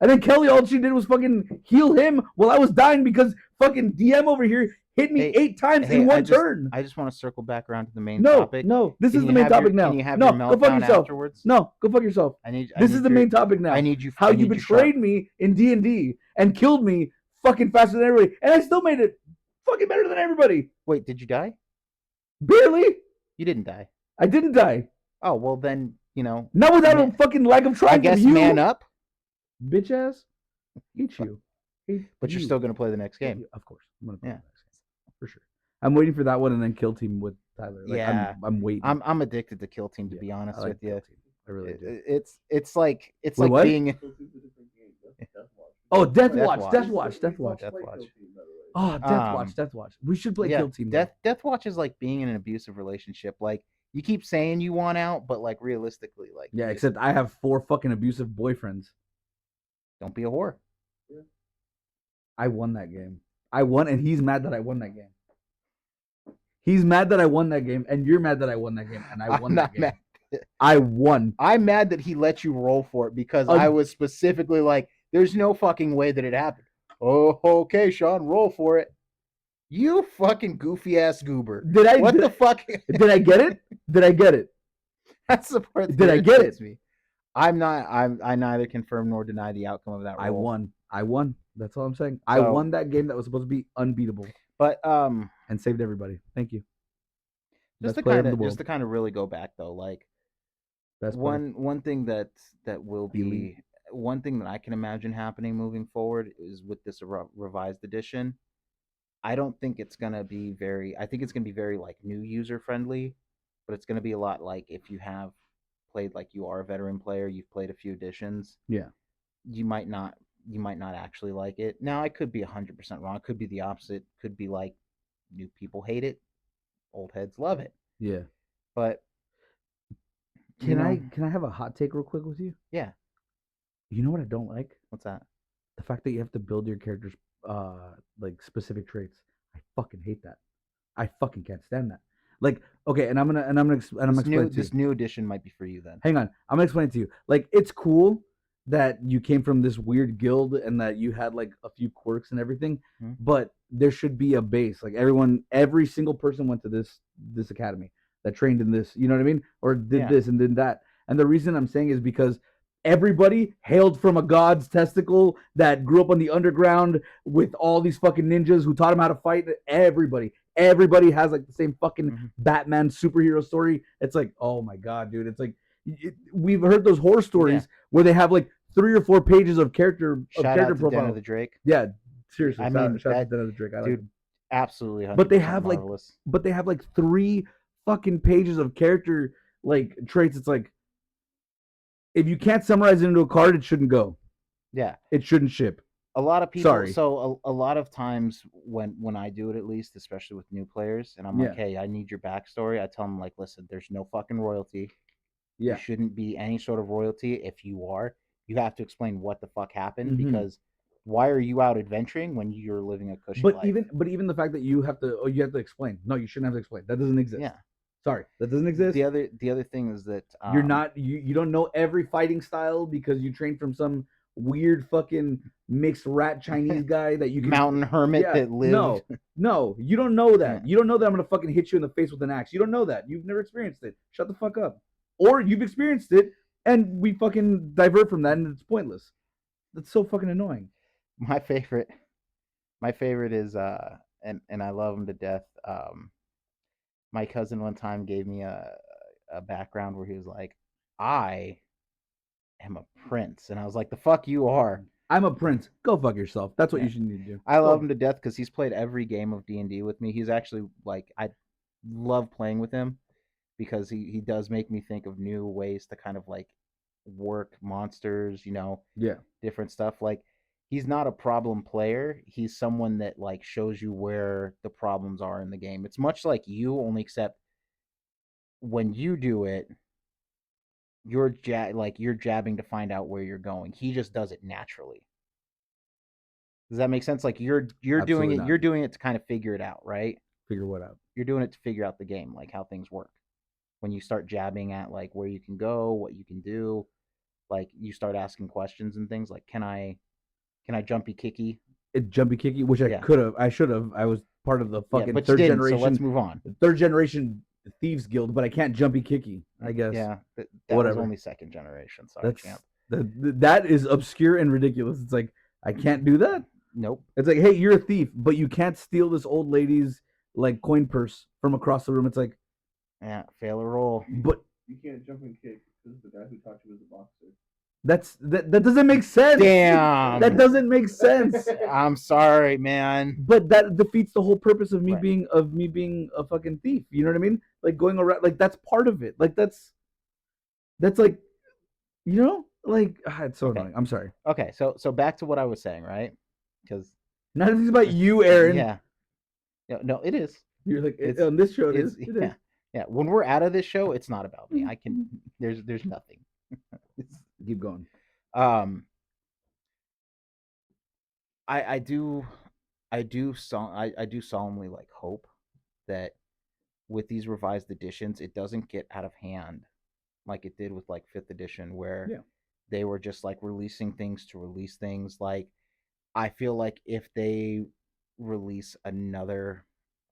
Speaker 2: And then Kelly, all she did was fucking heal him while I was dying because fucking DM over here hit me 8 times in one turn.
Speaker 1: I just want to circle back around to the main topic.
Speaker 2: No, this is the main topic now.
Speaker 1: Can you have
Speaker 2: no,
Speaker 1: your meltdown
Speaker 2: go fuck yourself.
Speaker 1: afterwards?
Speaker 2: No, go fuck yourself. This is the main topic now.
Speaker 1: I need you.
Speaker 2: How you betrayed me in D&D and killed me fucking faster than everybody, and I still made it fucking better than everybody.
Speaker 1: Wait, did you die?
Speaker 2: Barely.
Speaker 1: You didn't die.
Speaker 2: I didn't die.
Speaker 1: Oh well, then
Speaker 2: not without a fucking lack of trying.
Speaker 1: I guess
Speaker 2: from you.
Speaker 1: Man up,
Speaker 2: bitch ass. Hate you.
Speaker 1: But you're still gonna play the next game.
Speaker 2: Of course, I'm gonna play the next game for sure. I'm waiting for that one and then Kill Team with Tyler. Like,
Speaker 1: yeah,
Speaker 2: I'm waiting.
Speaker 1: I'm addicted to Kill Team, to be honest with you.
Speaker 2: I really do.
Speaker 1: It's like
Speaker 2: what?
Speaker 1: being.
Speaker 2: Oh, Death Watch. Oh, Death Watch. We should play Kill Team.
Speaker 1: Death Watch is like being in an abusive relationship. Like you keep saying you want out, but like realistically, like
Speaker 2: except I have 4 fucking abusive boyfriends.
Speaker 1: Don't be a whore.
Speaker 2: Yeah. I won that game. I won, and he's mad that I won that game. He's mad that I won that game, and you're mad that I won that game, and I won that game. Mad. I won.
Speaker 1: I'm mad that he let you roll for it because I was specifically like, there's no fucking way that it happened. Oh, okay, Sean, roll for it. You fucking goofy ass goober. What the fuck?
Speaker 2: Did I get it? Did I get it?
Speaker 1: That's the part that
Speaker 2: did I get it?
Speaker 1: Me. I neither confirm nor deny the outcome of that roll.
Speaker 2: I won. That's all I'm saying. I won that game that was supposed to be unbeatable.
Speaker 1: But
Speaker 2: and saved everybody. Thank you.
Speaker 1: Just to kind of really go back though, like one thing that will be one thing that I can imagine happening moving forward is with this revised edition. I don't think it's gonna be very. I think it's gonna be very like new user friendly, but it's gonna be a lot like if you have played, like you are a veteran player, you've played a few editions.
Speaker 2: Yeah,
Speaker 1: you might not actually like it. Now I could be 100% wrong. It could be the opposite. Could be like new people hate it, old heads love it.
Speaker 2: Yeah,
Speaker 1: but
Speaker 2: can I have a hot take real quick with you?
Speaker 1: Yeah.
Speaker 2: You know what I don't like?
Speaker 1: What's that?
Speaker 2: The fact that you have to build your characters like specific traits. I fucking hate that. I fucking can't stand that. Like, okay, and I'm gonna explain to you.
Speaker 1: This new edition might be for you then.
Speaker 2: Hang on, I'm gonna explain it to you. Like, it's cool that you came from this weird guild and that you had like a few quirks and everything, but there should be a base. Like every single person went to this academy that trained in this. You know what I mean? Or did this and did that. And the reason I'm saying is because everybody hailed from a god's testicle that grew up on the underground with all these fucking ninjas who taught him how to fight. Everybody has like the same fucking Batman superhero story. It's like, oh my god, dude. It's like we've heard those horror stories where they have like 3 or 4 pages of character profile.
Speaker 1: Den of the Drake.
Speaker 2: Yeah, seriously.
Speaker 1: I mean,
Speaker 2: shout out to Den of the Drake. I like him.
Speaker 1: Absolutely.
Speaker 2: But they have like 3 fucking pages of character like traits. It's like, if you can't summarize it into a card, it shouldn't go.
Speaker 1: Yeah,
Speaker 2: it shouldn't ship.
Speaker 1: A lot of people. Sorry. So a lot of times when I do it, at least, especially with new players, and I'm like, hey, I need your backstory. I tell them like, listen, there's no fucking royalty. Yeah. You shouldn't be any sort of royalty. If you are, you have to explain what the fuck happened, because why are you out adventuring when you're living a cushy life?
Speaker 2: Even the fact that you have to explain. No, you shouldn't have to explain. That doesn't exist. Yeah. Sorry, that doesn't exist.
Speaker 1: The other thing is that
Speaker 2: you don't know every fighting style because you trained from some weird fucking mixed rat Chinese guy that you can
Speaker 1: mountain hermit that lived.
Speaker 2: No, you don't know that. Yeah. You don't know that I'm gonna fucking hit you in the face with an axe. You don't know that. You've never experienced it. Shut the fuck up. Or you've experienced it and we fucking divert from that and it's pointless. That's so fucking annoying.
Speaker 1: My favorite is and I love him to death. My cousin one time gave me a background where he was like, I am a prince. And I was like, the fuck you are.
Speaker 2: I'm a prince. Go fuck yourself. That's what
Speaker 1: Yeah.
Speaker 2: you should need to do.
Speaker 1: I love
Speaker 2: Go.
Speaker 1: him to death because he's played every game of D&D with me. He's actually like I love playing with him because he does make me think of new ways to kind of like work monsters,
Speaker 2: Yeah.
Speaker 1: different stuff. Like he's not a problem player. He's someone that like shows you where the problems are in the game. It's much like you, only except when you do it, you're jabbing to find out where you're going. He just does it naturally. Does that make sense? Like you're doing
Speaker 2: Absolutely
Speaker 1: it,
Speaker 2: not.
Speaker 1: you're doing it to kind of figure it out, right?
Speaker 2: Figure what out.
Speaker 1: You're doing it to figure out the game, like how things work. When you start jabbing at like where you can go, what you can do, like you start asking questions and things like can I jumpy kicky?
Speaker 2: It jumpy kicky, which
Speaker 1: Yeah.
Speaker 2: I should have. I was part of the
Speaker 1: Yeah,
Speaker 2: fucking
Speaker 1: but you didn't, so let's move on.
Speaker 2: third generation thieves guild, but I can't jumpy kicky. I guess.
Speaker 1: Yeah, that was
Speaker 2: Whatever.
Speaker 1: only second generation. Sorry, champ.
Speaker 2: That is obscure and ridiculous. It's like I can't do that.
Speaker 1: Nope.
Speaker 2: It's like, hey, you're a thief, but you can't steal this old lady's like coin purse from across the room. It's like,
Speaker 1: Yeah, fail a roll.
Speaker 2: but
Speaker 3: You can't jump and kick because the guy who taught you was a boxer.
Speaker 2: that doesn't make sense.
Speaker 1: Damn.
Speaker 2: That doesn't make sense.
Speaker 1: I'm sorry, man.
Speaker 2: But that defeats the whole purpose of me
Speaker 1: Right.
Speaker 2: being a fucking thief. You know what I mean? Like going around, like that's part of it. Like that's like, like it's so
Speaker 1: Okay.
Speaker 2: annoying. I'm sorry.
Speaker 1: Okay, so back to what I was saying, right? Because
Speaker 2: Nothing's about you, Aaron.
Speaker 1: yeah, no, it is.
Speaker 2: You're like
Speaker 1: It's-
Speaker 2: on this show. It
Speaker 1: It's
Speaker 2: is. It
Speaker 1: yeah,
Speaker 2: is.
Speaker 1: yeah. When we're out of this show, it's not about me. I can. There's nothing.
Speaker 2: Keep going.
Speaker 1: Um, I do, I do solemnly like hope that with these revised editions, it doesn't get out of hand like it did with like fifth edition, where
Speaker 2: Yeah.
Speaker 1: they were just like releasing things to release things. Like I feel like if they release another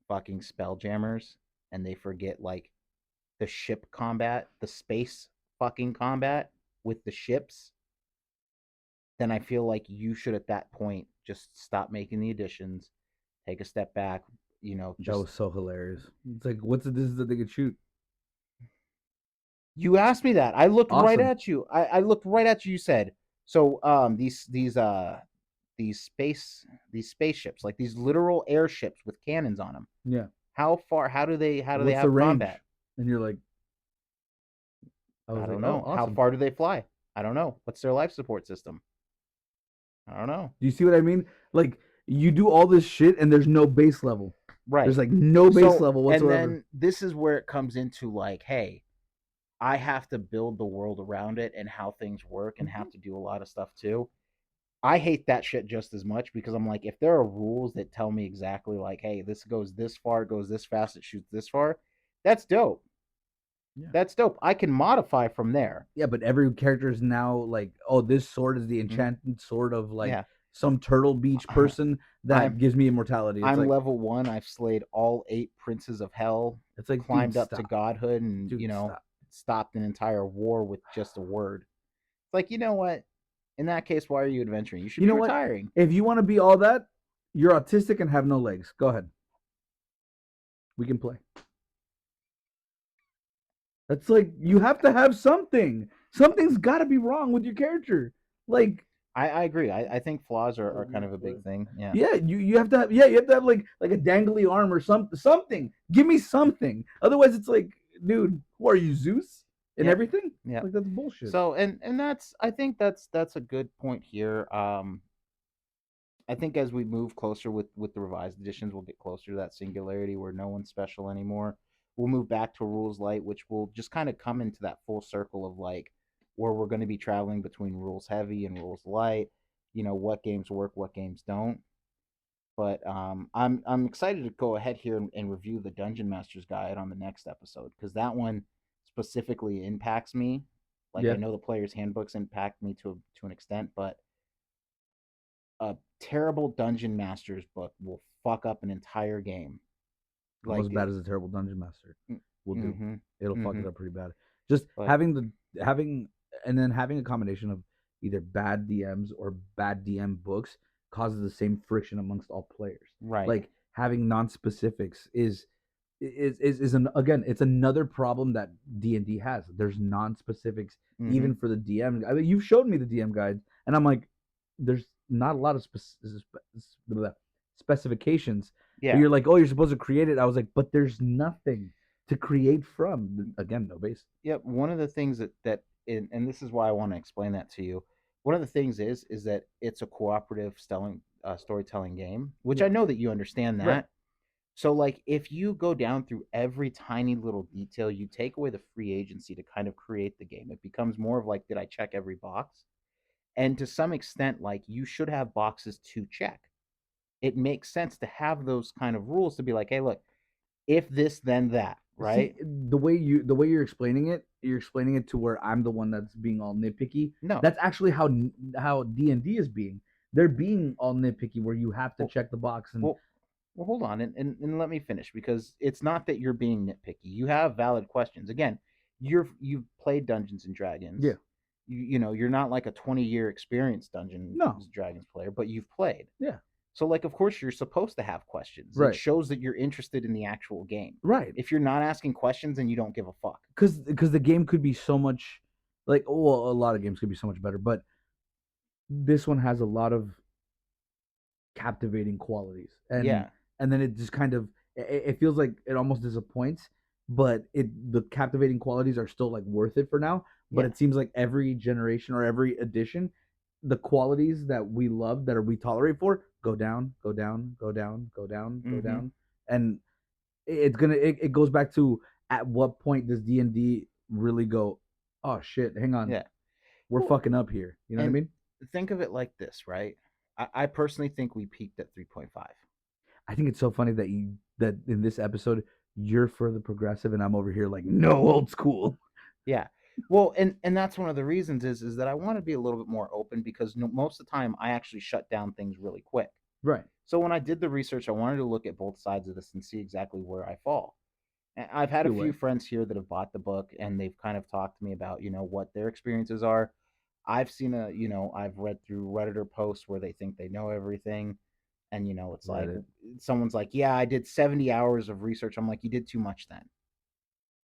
Speaker 1: fucking Spelljammers and they forget like the ship combat, the space fucking combat with the ships, then I feel like you should at that point just stop making the additions, take a step back,
Speaker 2: That
Speaker 1: just
Speaker 2: was so hilarious. It's like, what's the distance that they could shoot?
Speaker 1: you asked me that. I looked right
Speaker 2: Awesome.
Speaker 1: at you. I looked right at you. You said, so these spaceships, like these literal airships with cannons on them.
Speaker 2: Yeah.
Speaker 1: How far? How do they
Speaker 2: What's the
Speaker 1: have
Speaker 2: range?
Speaker 1: combat?
Speaker 2: And you're like,
Speaker 1: I
Speaker 2: was
Speaker 1: don't
Speaker 2: like,
Speaker 1: know.
Speaker 2: oh,
Speaker 1: How
Speaker 2: awesome.
Speaker 1: far do they fly? I don't know. What's their life support system? I don't know.
Speaker 2: Do you see what I mean? Like you do all this shit and there's no base level.
Speaker 1: Right.
Speaker 2: There's like no base
Speaker 1: So,
Speaker 2: level whatsoever.
Speaker 1: And then this is where it comes into like, hey, I have to build the world around it and how things work and have to do a lot of stuff too. I hate that shit just as much because I'm like, if there are rules that tell me exactly like, hey, this goes this far, it goes this fast, it shoots this far, that's dope.
Speaker 2: Yeah.
Speaker 1: That's dope. I can modify from there.
Speaker 2: Yeah, but every character is now like, oh, this sword is the enchanted sword of like
Speaker 1: Yeah.
Speaker 2: some Turtle Beach person that gives me immortality. It's
Speaker 1: I'm
Speaker 2: like,
Speaker 1: level 1. I've slayed all 8 princes of hell.
Speaker 2: it's like,
Speaker 1: Climbed
Speaker 2: dude,
Speaker 1: up to
Speaker 2: stop.
Speaker 1: godhood and
Speaker 2: Dude, stop.
Speaker 1: stopped an entire war with just a word. It's like, you know what? In that case, why are you adventuring? You should be retiring.
Speaker 2: If you want to be all that, you're autistic and have no legs. Go ahead. We can play. That's like, you have to have something. Something's got to be wrong with your character. Like,
Speaker 1: I agree. I think flaws are kind of a big thing. Yeah.
Speaker 2: yeah, you have to have, you have to have like a dangly arm or something. Give me something. Otherwise, it's like, dude, who are you, Zeus? And
Speaker 1: Yeah.
Speaker 2: everything?
Speaker 1: Yeah.
Speaker 2: Like, that's bullshit.
Speaker 1: So and that's, I think that's a good point here. I think as we move closer with the revised editions, we'll get closer to that singularity where no one's special anymore. We'll move back to rules light, which will just kind of come into that full circle of like where we're going to be traveling between rules heavy and rules light. What games work, what games don't. But I'm excited to go ahead here and review the Dungeon Master's Guide on the next episode because that one specifically impacts me. Like
Speaker 2: Yeah.
Speaker 1: I know the player's handbooks impact me to an extent, but a terrible Dungeon Master's book will fuck up an entire game.
Speaker 2: Almost as bad as a terrible Dungeon Master will do.
Speaker 1: Mhm,
Speaker 2: It'll fuck it
Speaker 1: mhm.
Speaker 2: up pretty bad. Just
Speaker 1: But-
Speaker 2: having a combination of either bad DMs or bad DM books causes the same friction amongst all players.
Speaker 1: Right.
Speaker 2: Like having non-specifics is again, it's another problem that D&D has. There's non-specifics
Speaker 1: Mhm.
Speaker 2: even for the DM. I mean, you've showed me the DM guide, and I'm like, there's not a lot of specifications. But
Speaker 1: Yeah.
Speaker 2: you're like, oh, you're supposed to create it. I was like, but there's nothing to create from. Again, no base.
Speaker 1: Yep. One of the things and this is why I want to explain that to you. One of the things is that it's a cooperative storytelling game, which
Speaker 2: Yeah.
Speaker 1: I know that you understand
Speaker 2: Right.
Speaker 1: that. So, like, if you go down through every tiny little detail, you take away the free agency to kind of create the game. It becomes more of like, did I check every box? And to some extent, like, you should have boxes to check. It makes sense to have those kind of rules to be like, hey, look, if this, then that,
Speaker 2: See
Speaker 1: right?
Speaker 2: the way you're explaining it to where I'm the one that's being all nitpicky.
Speaker 1: No.
Speaker 2: That's actually how D&D is being. They're being all nitpicky where you have to
Speaker 1: Well,
Speaker 2: check the box and
Speaker 1: well, well, hold on and let me finish because it's not that you're being nitpicky. You have valid questions. Again, you've played Dungeons and
Speaker 2: yeah.
Speaker 1: Dragons. You know, you're not like a 20-year experienced Dungeons
Speaker 2: No.
Speaker 1: and Dragons player, but you've played.
Speaker 2: Yeah.
Speaker 1: So, like, of course, you're supposed to have questions. It
Speaker 2: Right.
Speaker 1: shows that you're interested in the actual game.
Speaker 2: Right.
Speaker 1: If you're not asking questions, then you don't give a fuck.
Speaker 2: Because the game could be so much like, well, a lot of games could be so much better, but this one has a lot of captivating qualities, and
Speaker 1: Yeah.
Speaker 2: then it just kind of it feels like it almost disappoints, but the captivating qualities are still like worth it for now. But
Speaker 1: Yeah.
Speaker 2: it seems like every generation or every edition, the qualities that we love that are we tolerate for go down, go down, go down, go down, go
Speaker 1: Mm-hmm.
Speaker 2: down, and it goes back to at what point does D&D really go, oh shit, hang on,
Speaker 1: Yeah.
Speaker 2: we're
Speaker 1: Well,
Speaker 2: fucking up here. You know what I
Speaker 1: and
Speaker 2: mean?
Speaker 1: think of it like this, right? I personally think we peaked at 3.5.
Speaker 2: I think it's so funny that in this episode you're further progressive and I'm over here like no old school.
Speaker 1: Yeah. Well, and that's one of the reasons is that I want to be a little bit more open because most of the time I actually shut down things really quick.
Speaker 2: Right.
Speaker 1: So when I did the research, I wanted to look at both sides of this and see exactly where I fall. And I've had a
Speaker 2: Good
Speaker 1: few
Speaker 2: way.
Speaker 1: friends here that have bought the book and they've kind of talked to me about, what their experiences are. I've seen I've read through Redditor posts where they think they know everything. And, it's like
Speaker 2: Reddit.
Speaker 1: someone's like, yeah, I did 70 hours of research. I'm like, you did too much then.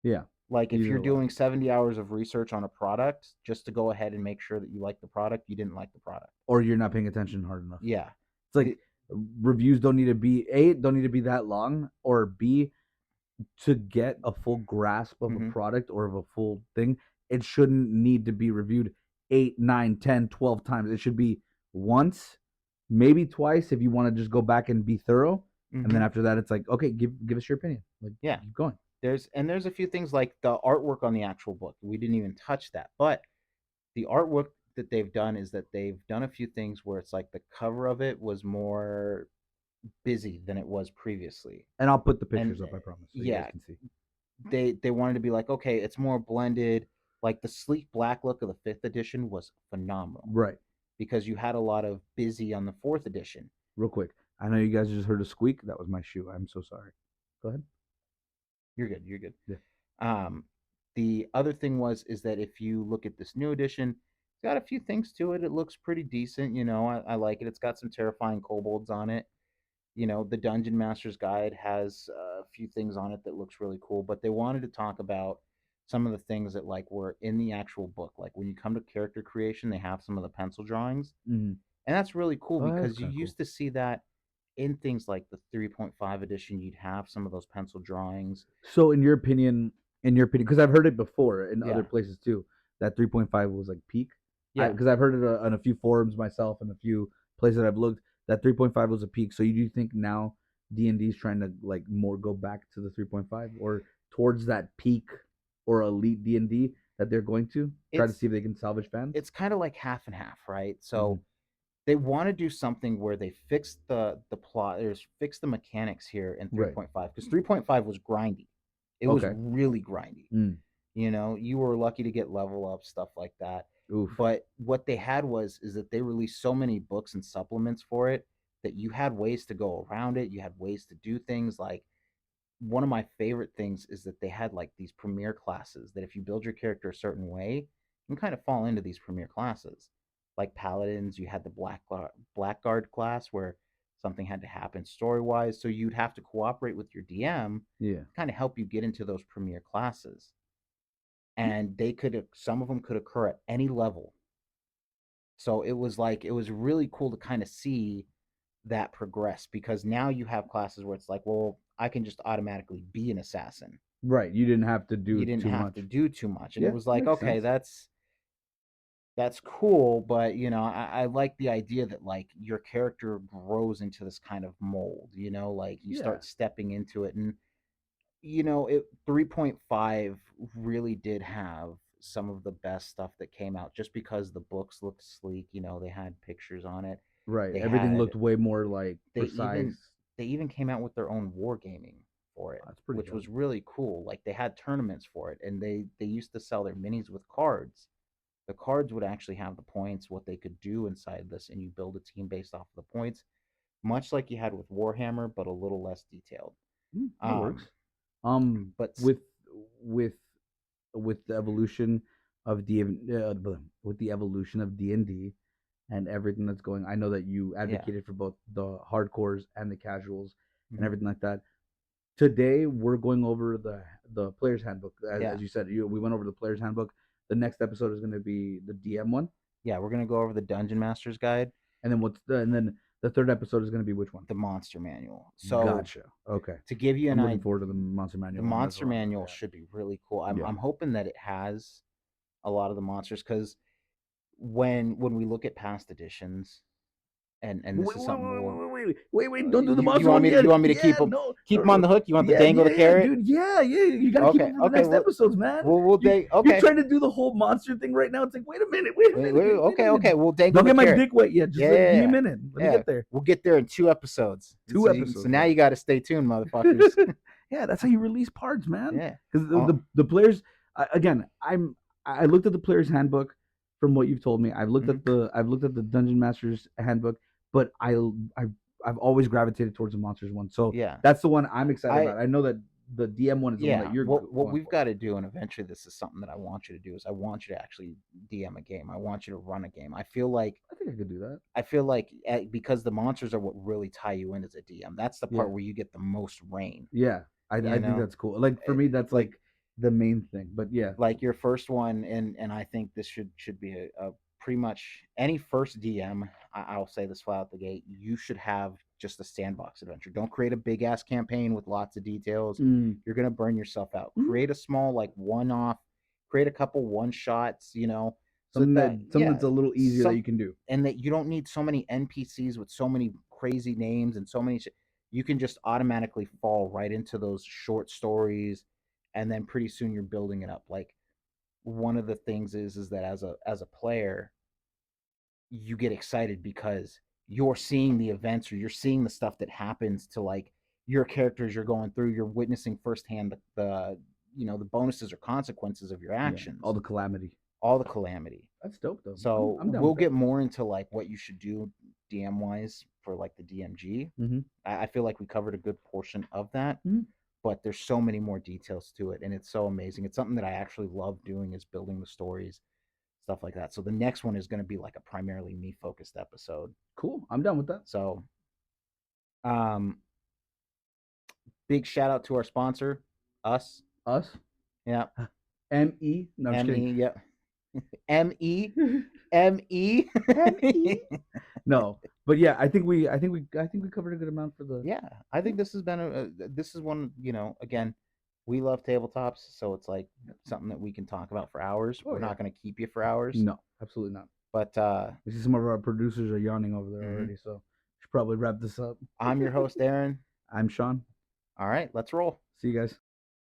Speaker 2: Yeah.
Speaker 1: Like,
Speaker 2: You
Speaker 1: if
Speaker 2: did
Speaker 1: you're
Speaker 2: a lot.
Speaker 1: doing 70 hours of research on a product just to go ahead and make sure that you like the product, you didn't like the product.
Speaker 2: Or you're not paying attention hard enough.
Speaker 1: Yeah.
Speaker 2: It's like
Speaker 1: The,
Speaker 2: reviews don't need to be A, don't need to be that long, or B, to get a full grasp of a
Speaker 1: mhm.
Speaker 2: product or of a full thing, it shouldn't need to be reviewed 8, 9, 10, 12 times. It should be once, maybe twice if you want to just go back and be thorough. And then
Speaker 1: Mhm.
Speaker 2: after that, it's like, okay, give us your opinion. Like,
Speaker 1: Yeah.
Speaker 2: keep going.
Speaker 1: There's a few things like the artwork on the actual book. We didn't even touch that. But the artwork that they've done is that they've done a few things where it's like the cover of it was more busy than it was previously.
Speaker 2: And I'll put the pictures
Speaker 1: And
Speaker 2: up, I promise, so you guys
Speaker 1: yeah,
Speaker 2: can see.
Speaker 1: they wanted to be like, okay, it's more blended. Like the sleek black look of the 5th edition was phenomenal
Speaker 2: Right.
Speaker 1: because you had a lot of busy on the 4th edition.
Speaker 2: Real quick. I know you guys just heard a squeak. That was my shoe. I'm so sorry. Go ahead.
Speaker 1: You're good. You're good.
Speaker 2: Yeah.
Speaker 1: Um, the other thing is that if you look at this new edition, it's got a few things to it. It looks pretty decent. I like it. It's got some terrifying kobolds on it. The Dungeon Master's Guide has a few things on it that looks really cool. But they wanted to talk about some of the things that like were in the actual book. Like when you come to character creation, they have some of the pencil drawings,
Speaker 2: Mm-hmm.
Speaker 1: and that's really cool
Speaker 2: Oh, that's
Speaker 1: because you
Speaker 2: kind of cool.
Speaker 1: used to see that in things like the 3.5 edition. You'd have some of those pencil drawings.
Speaker 2: So, in your opinion, because I've heard it before in other
Speaker 1: Yeah.
Speaker 2: places too, that 3.5 was like peak.
Speaker 1: Yeah.
Speaker 2: Because I've heard it on a few forums myself and a few places that I've looked that 3.5 was a peak. So, you do think now D&D is trying to like more go back to the 3.5 or towards that peak or elite D&D that they're going to try to
Speaker 1: It's
Speaker 2: see if they can salvage fans?
Speaker 1: it's kind of like half and half, right?
Speaker 2: Mm-hmm.
Speaker 1: So they want to do something where they fix the plot, there's fix the mechanics here in
Speaker 2: Right.
Speaker 1: 3.5 because 3.5 was grindy. It was
Speaker 2: Okay.
Speaker 1: really grindy.
Speaker 2: Mm.
Speaker 1: You were lucky to get level up, stuff like that.
Speaker 2: Oof.
Speaker 1: But what they had is that they released so many books and supplements for it that you had ways to go around it. You had ways to do things like one of my favorite things is that they had like these premier classes that if you build your character a certain way, you can kind of fall into these premier classes. Like paladins, you had the blackguard class where something had to happen story wise, so you'd have to cooperate with your DM
Speaker 2: Yeah.
Speaker 1: to kind of help you get into those premier classes. And some of them could occur at any level. So it was like it was really cool to kind of see that progress because now you have classes where it's like, well, I can just automatically be an assassin.
Speaker 2: Right. You didn't have to
Speaker 1: You
Speaker 2: do
Speaker 1: didn't
Speaker 2: too
Speaker 1: have to
Speaker 2: much.
Speaker 1: do too much. And it
Speaker 2: Yeah,
Speaker 1: was like,
Speaker 2: makes
Speaker 1: okay,
Speaker 2: sense.
Speaker 1: that's cool, but I like the idea that like your character grows into this kind of mold, like you
Speaker 2: Yeah.
Speaker 1: start stepping into it. And it 3.5 really did have some of the best stuff that came out just because the books looked sleek, they had pictures on it.
Speaker 2: Right.
Speaker 1: They
Speaker 2: Everything
Speaker 1: had
Speaker 2: looked way more like
Speaker 1: they even
Speaker 2: precise.
Speaker 1: they even came out with their own wargaming for it,
Speaker 2: That's pretty
Speaker 1: which
Speaker 2: dope.
Speaker 1: was really cool. Like they had tournaments for it, and they used to sell their minis with cards. The cards would actually have the points, what they could do inside this, and you build a team based off of the points, much like you had with Warhammer, but a little less detailed.
Speaker 2: That works.
Speaker 1: Um, but
Speaker 2: With with with the evolution of with the evolution of D&D and everything that's going, I know that you
Speaker 1: yeah,
Speaker 2: advocated for both the hardcores and the casuals and
Speaker 1: hmm
Speaker 2: everything like that. Today we're going over the player's handbook.
Speaker 1: yeah,
Speaker 2: As you said, we went over the player's handbook. The next episode is going to be the DM one,
Speaker 1: yeah. We're gonna go over the Dungeon Master's Guide,
Speaker 2: and then the third episode is going to be which one?
Speaker 1: the Monster Manual. So
Speaker 2: Gotcha. Okay.
Speaker 1: to give you an
Speaker 2: I'm looking
Speaker 1: idea,
Speaker 2: forward to the monster
Speaker 1: the
Speaker 2: manual one as
Speaker 1: Monster
Speaker 2: well.
Speaker 1: Manual should be really cool. I'm
Speaker 2: Yeah.
Speaker 1: I'm hoping that it has a lot of the monsters because when we look at past editions, and this
Speaker 2: Wait,
Speaker 1: is
Speaker 2: wait,
Speaker 1: something
Speaker 2: wait,
Speaker 1: more.
Speaker 2: wait, wait, wait, wait, wait! Don't do the
Speaker 1: You
Speaker 2: monster
Speaker 1: want
Speaker 2: one
Speaker 1: me to
Speaker 2: yet.
Speaker 1: you want me to
Speaker 2: Yeah, no,
Speaker 1: keep
Speaker 2: no,
Speaker 1: them on
Speaker 2: no.
Speaker 1: the hook? You want to
Speaker 2: Yeah,
Speaker 1: dangle the
Speaker 2: yeah,
Speaker 1: carrot?
Speaker 2: dude. Yeah, yeah. You gotta keep
Speaker 1: Okay,
Speaker 2: them for the
Speaker 1: okay.
Speaker 2: next episodes, man.
Speaker 1: We'll
Speaker 2: You're
Speaker 1: okay.
Speaker 2: trying to do the whole monster thing right now. It's like, wait a minute, wait a
Speaker 1: Wait,
Speaker 2: minute,
Speaker 1: wait,
Speaker 2: wait a
Speaker 1: okay,
Speaker 2: minute.
Speaker 1: okay. We'll dangle
Speaker 2: Don't
Speaker 1: the
Speaker 2: get my
Speaker 1: carrot.
Speaker 2: dick wet yet. Just
Speaker 1: Yeah,
Speaker 2: like,
Speaker 1: yeah,
Speaker 2: give me a
Speaker 1: yeah.
Speaker 2: minute. Let me
Speaker 1: Yeah.
Speaker 2: get there.
Speaker 1: We'll get there in 2 episodes.
Speaker 2: 2 episodes,
Speaker 1: So now
Speaker 2: bro.
Speaker 1: you got to stay tuned, motherfuckers.
Speaker 2: Yeah, that's how you release parts, man.
Speaker 1: Yeah.
Speaker 2: Because
Speaker 1: Oh,
Speaker 2: the players, again, I looked at the players handbook from what you've told me.
Speaker 1: mhm.
Speaker 2: I've looked at the dungeon master's handbook, but I've always gravitated towards the monsters one. So
Speaker 1: Yeah.
Speaker 2: that's the one I'm excited
Speaker 1: I
Speaker 2: about. I know that the DM one is the one that
Speaker 1: Yeah.
Speaker 2: you're
Speaker 1: What
Speaker 2: going
Speaker 1: we've
Speaker 2: for.
Speaker 1: got to do, and eventually this is something that I want you to do, is I want you to actually DM a game. I want you to run a game.
Speaker 2: I think I could do that.
Speaker 1: Because the monsters are what really tie you in as a DM. That's the part
Speaker 2: Yeah,
Speaker 1: where you get the most rain.
Speaker 2: yeah. I
Speaker 1: You
Speaker 2: think
Speaker 1: know,
Speaker 2: that's cool. Like for me, that's
Speaker 1: like
Speaker 2: like the main thing. But yeah,
Speaker 1: your first one, and I think this should be a pretty much any first DM. I'll say this flat out the gate: you should have just a sandbox adventure. Don't create a big ass campaign with lots of details.
Speaker 2: mm,
Speaker 1: You're gonna burn yourself out.
Speaker 2: mhm.
Speaker 1: Create a small like one off. Create a couple one shots. So
Speaker 2: Something
Speaker 1: yeah,
Speaker 2: that's a little easier that
Speaker 1: some
Speaker 2: you can do.
Speaker 1: and that you don't need so many NPCs with so many crazy names and so many. You can just automatically fall right into those short stories, and then pretty soon you're building it up. Like one of the things is that as a player, you get excited because you're seeing the events or you're seeing the stuff that happens to like your characters you're going through. You're witnessing firsthand the bonuses or consequences of your
Speaker 2: Yeah, all
Speaker 1: actions,
Speaker 2: the calamity.
Speaker 1: all the calamity.
Speaker 2: That's dope though.
Speaker 1: So
Speaker 2: I'm down
Speaker 1: we'll
Speaker 2: with that.
Speaker 1: get more into like what you should do DM wise for like the DMG.
Speaker 2: Mm-hmm.
Speaker 1: I feel like we covered a good portion of that,
Speaker 2: Mm-hmm.
Speaker 1: but there's so many more details to it, and it's so amazing. It's something that I actually love doing is building the stories, stuff like that. So the next one is going to be like a primarily me focused episode.
Speaker 2: Cool. I'm down with that.
Speaker 1: So, um, big shout out to our sponsor, us.
Speaker 2: Us.
Speaker 1: Yeah,
Speaker 2: M-E. No, I'm just kidding.
Speaker 1: ME. Yeah, ME.
Speaker 2: M-E. No, but yeah, I think we covered a good amount for the.
Speaker 1: Yeah, I think this has been this is one. Again, we love tabletops, so it's like something that we can talk about for hours.
Speaker 2: Oh
Speaker 1: We're
Speaker 2: yeah.
Speaker 1: not going to keep you for hours,
Speaker 2: No, absolutely not.
Speaker 1: but
Speaker 2: I see some of our producers are yawning over there
Speaker 1: mhm.
Speaker 2: already, so should probably wrap this up.
Speaker 1: I'm your host, Aaron.
Speaker 2: I'm Sean.
Speaker 1: All right, let's roll.
Speaker 2: See you guys.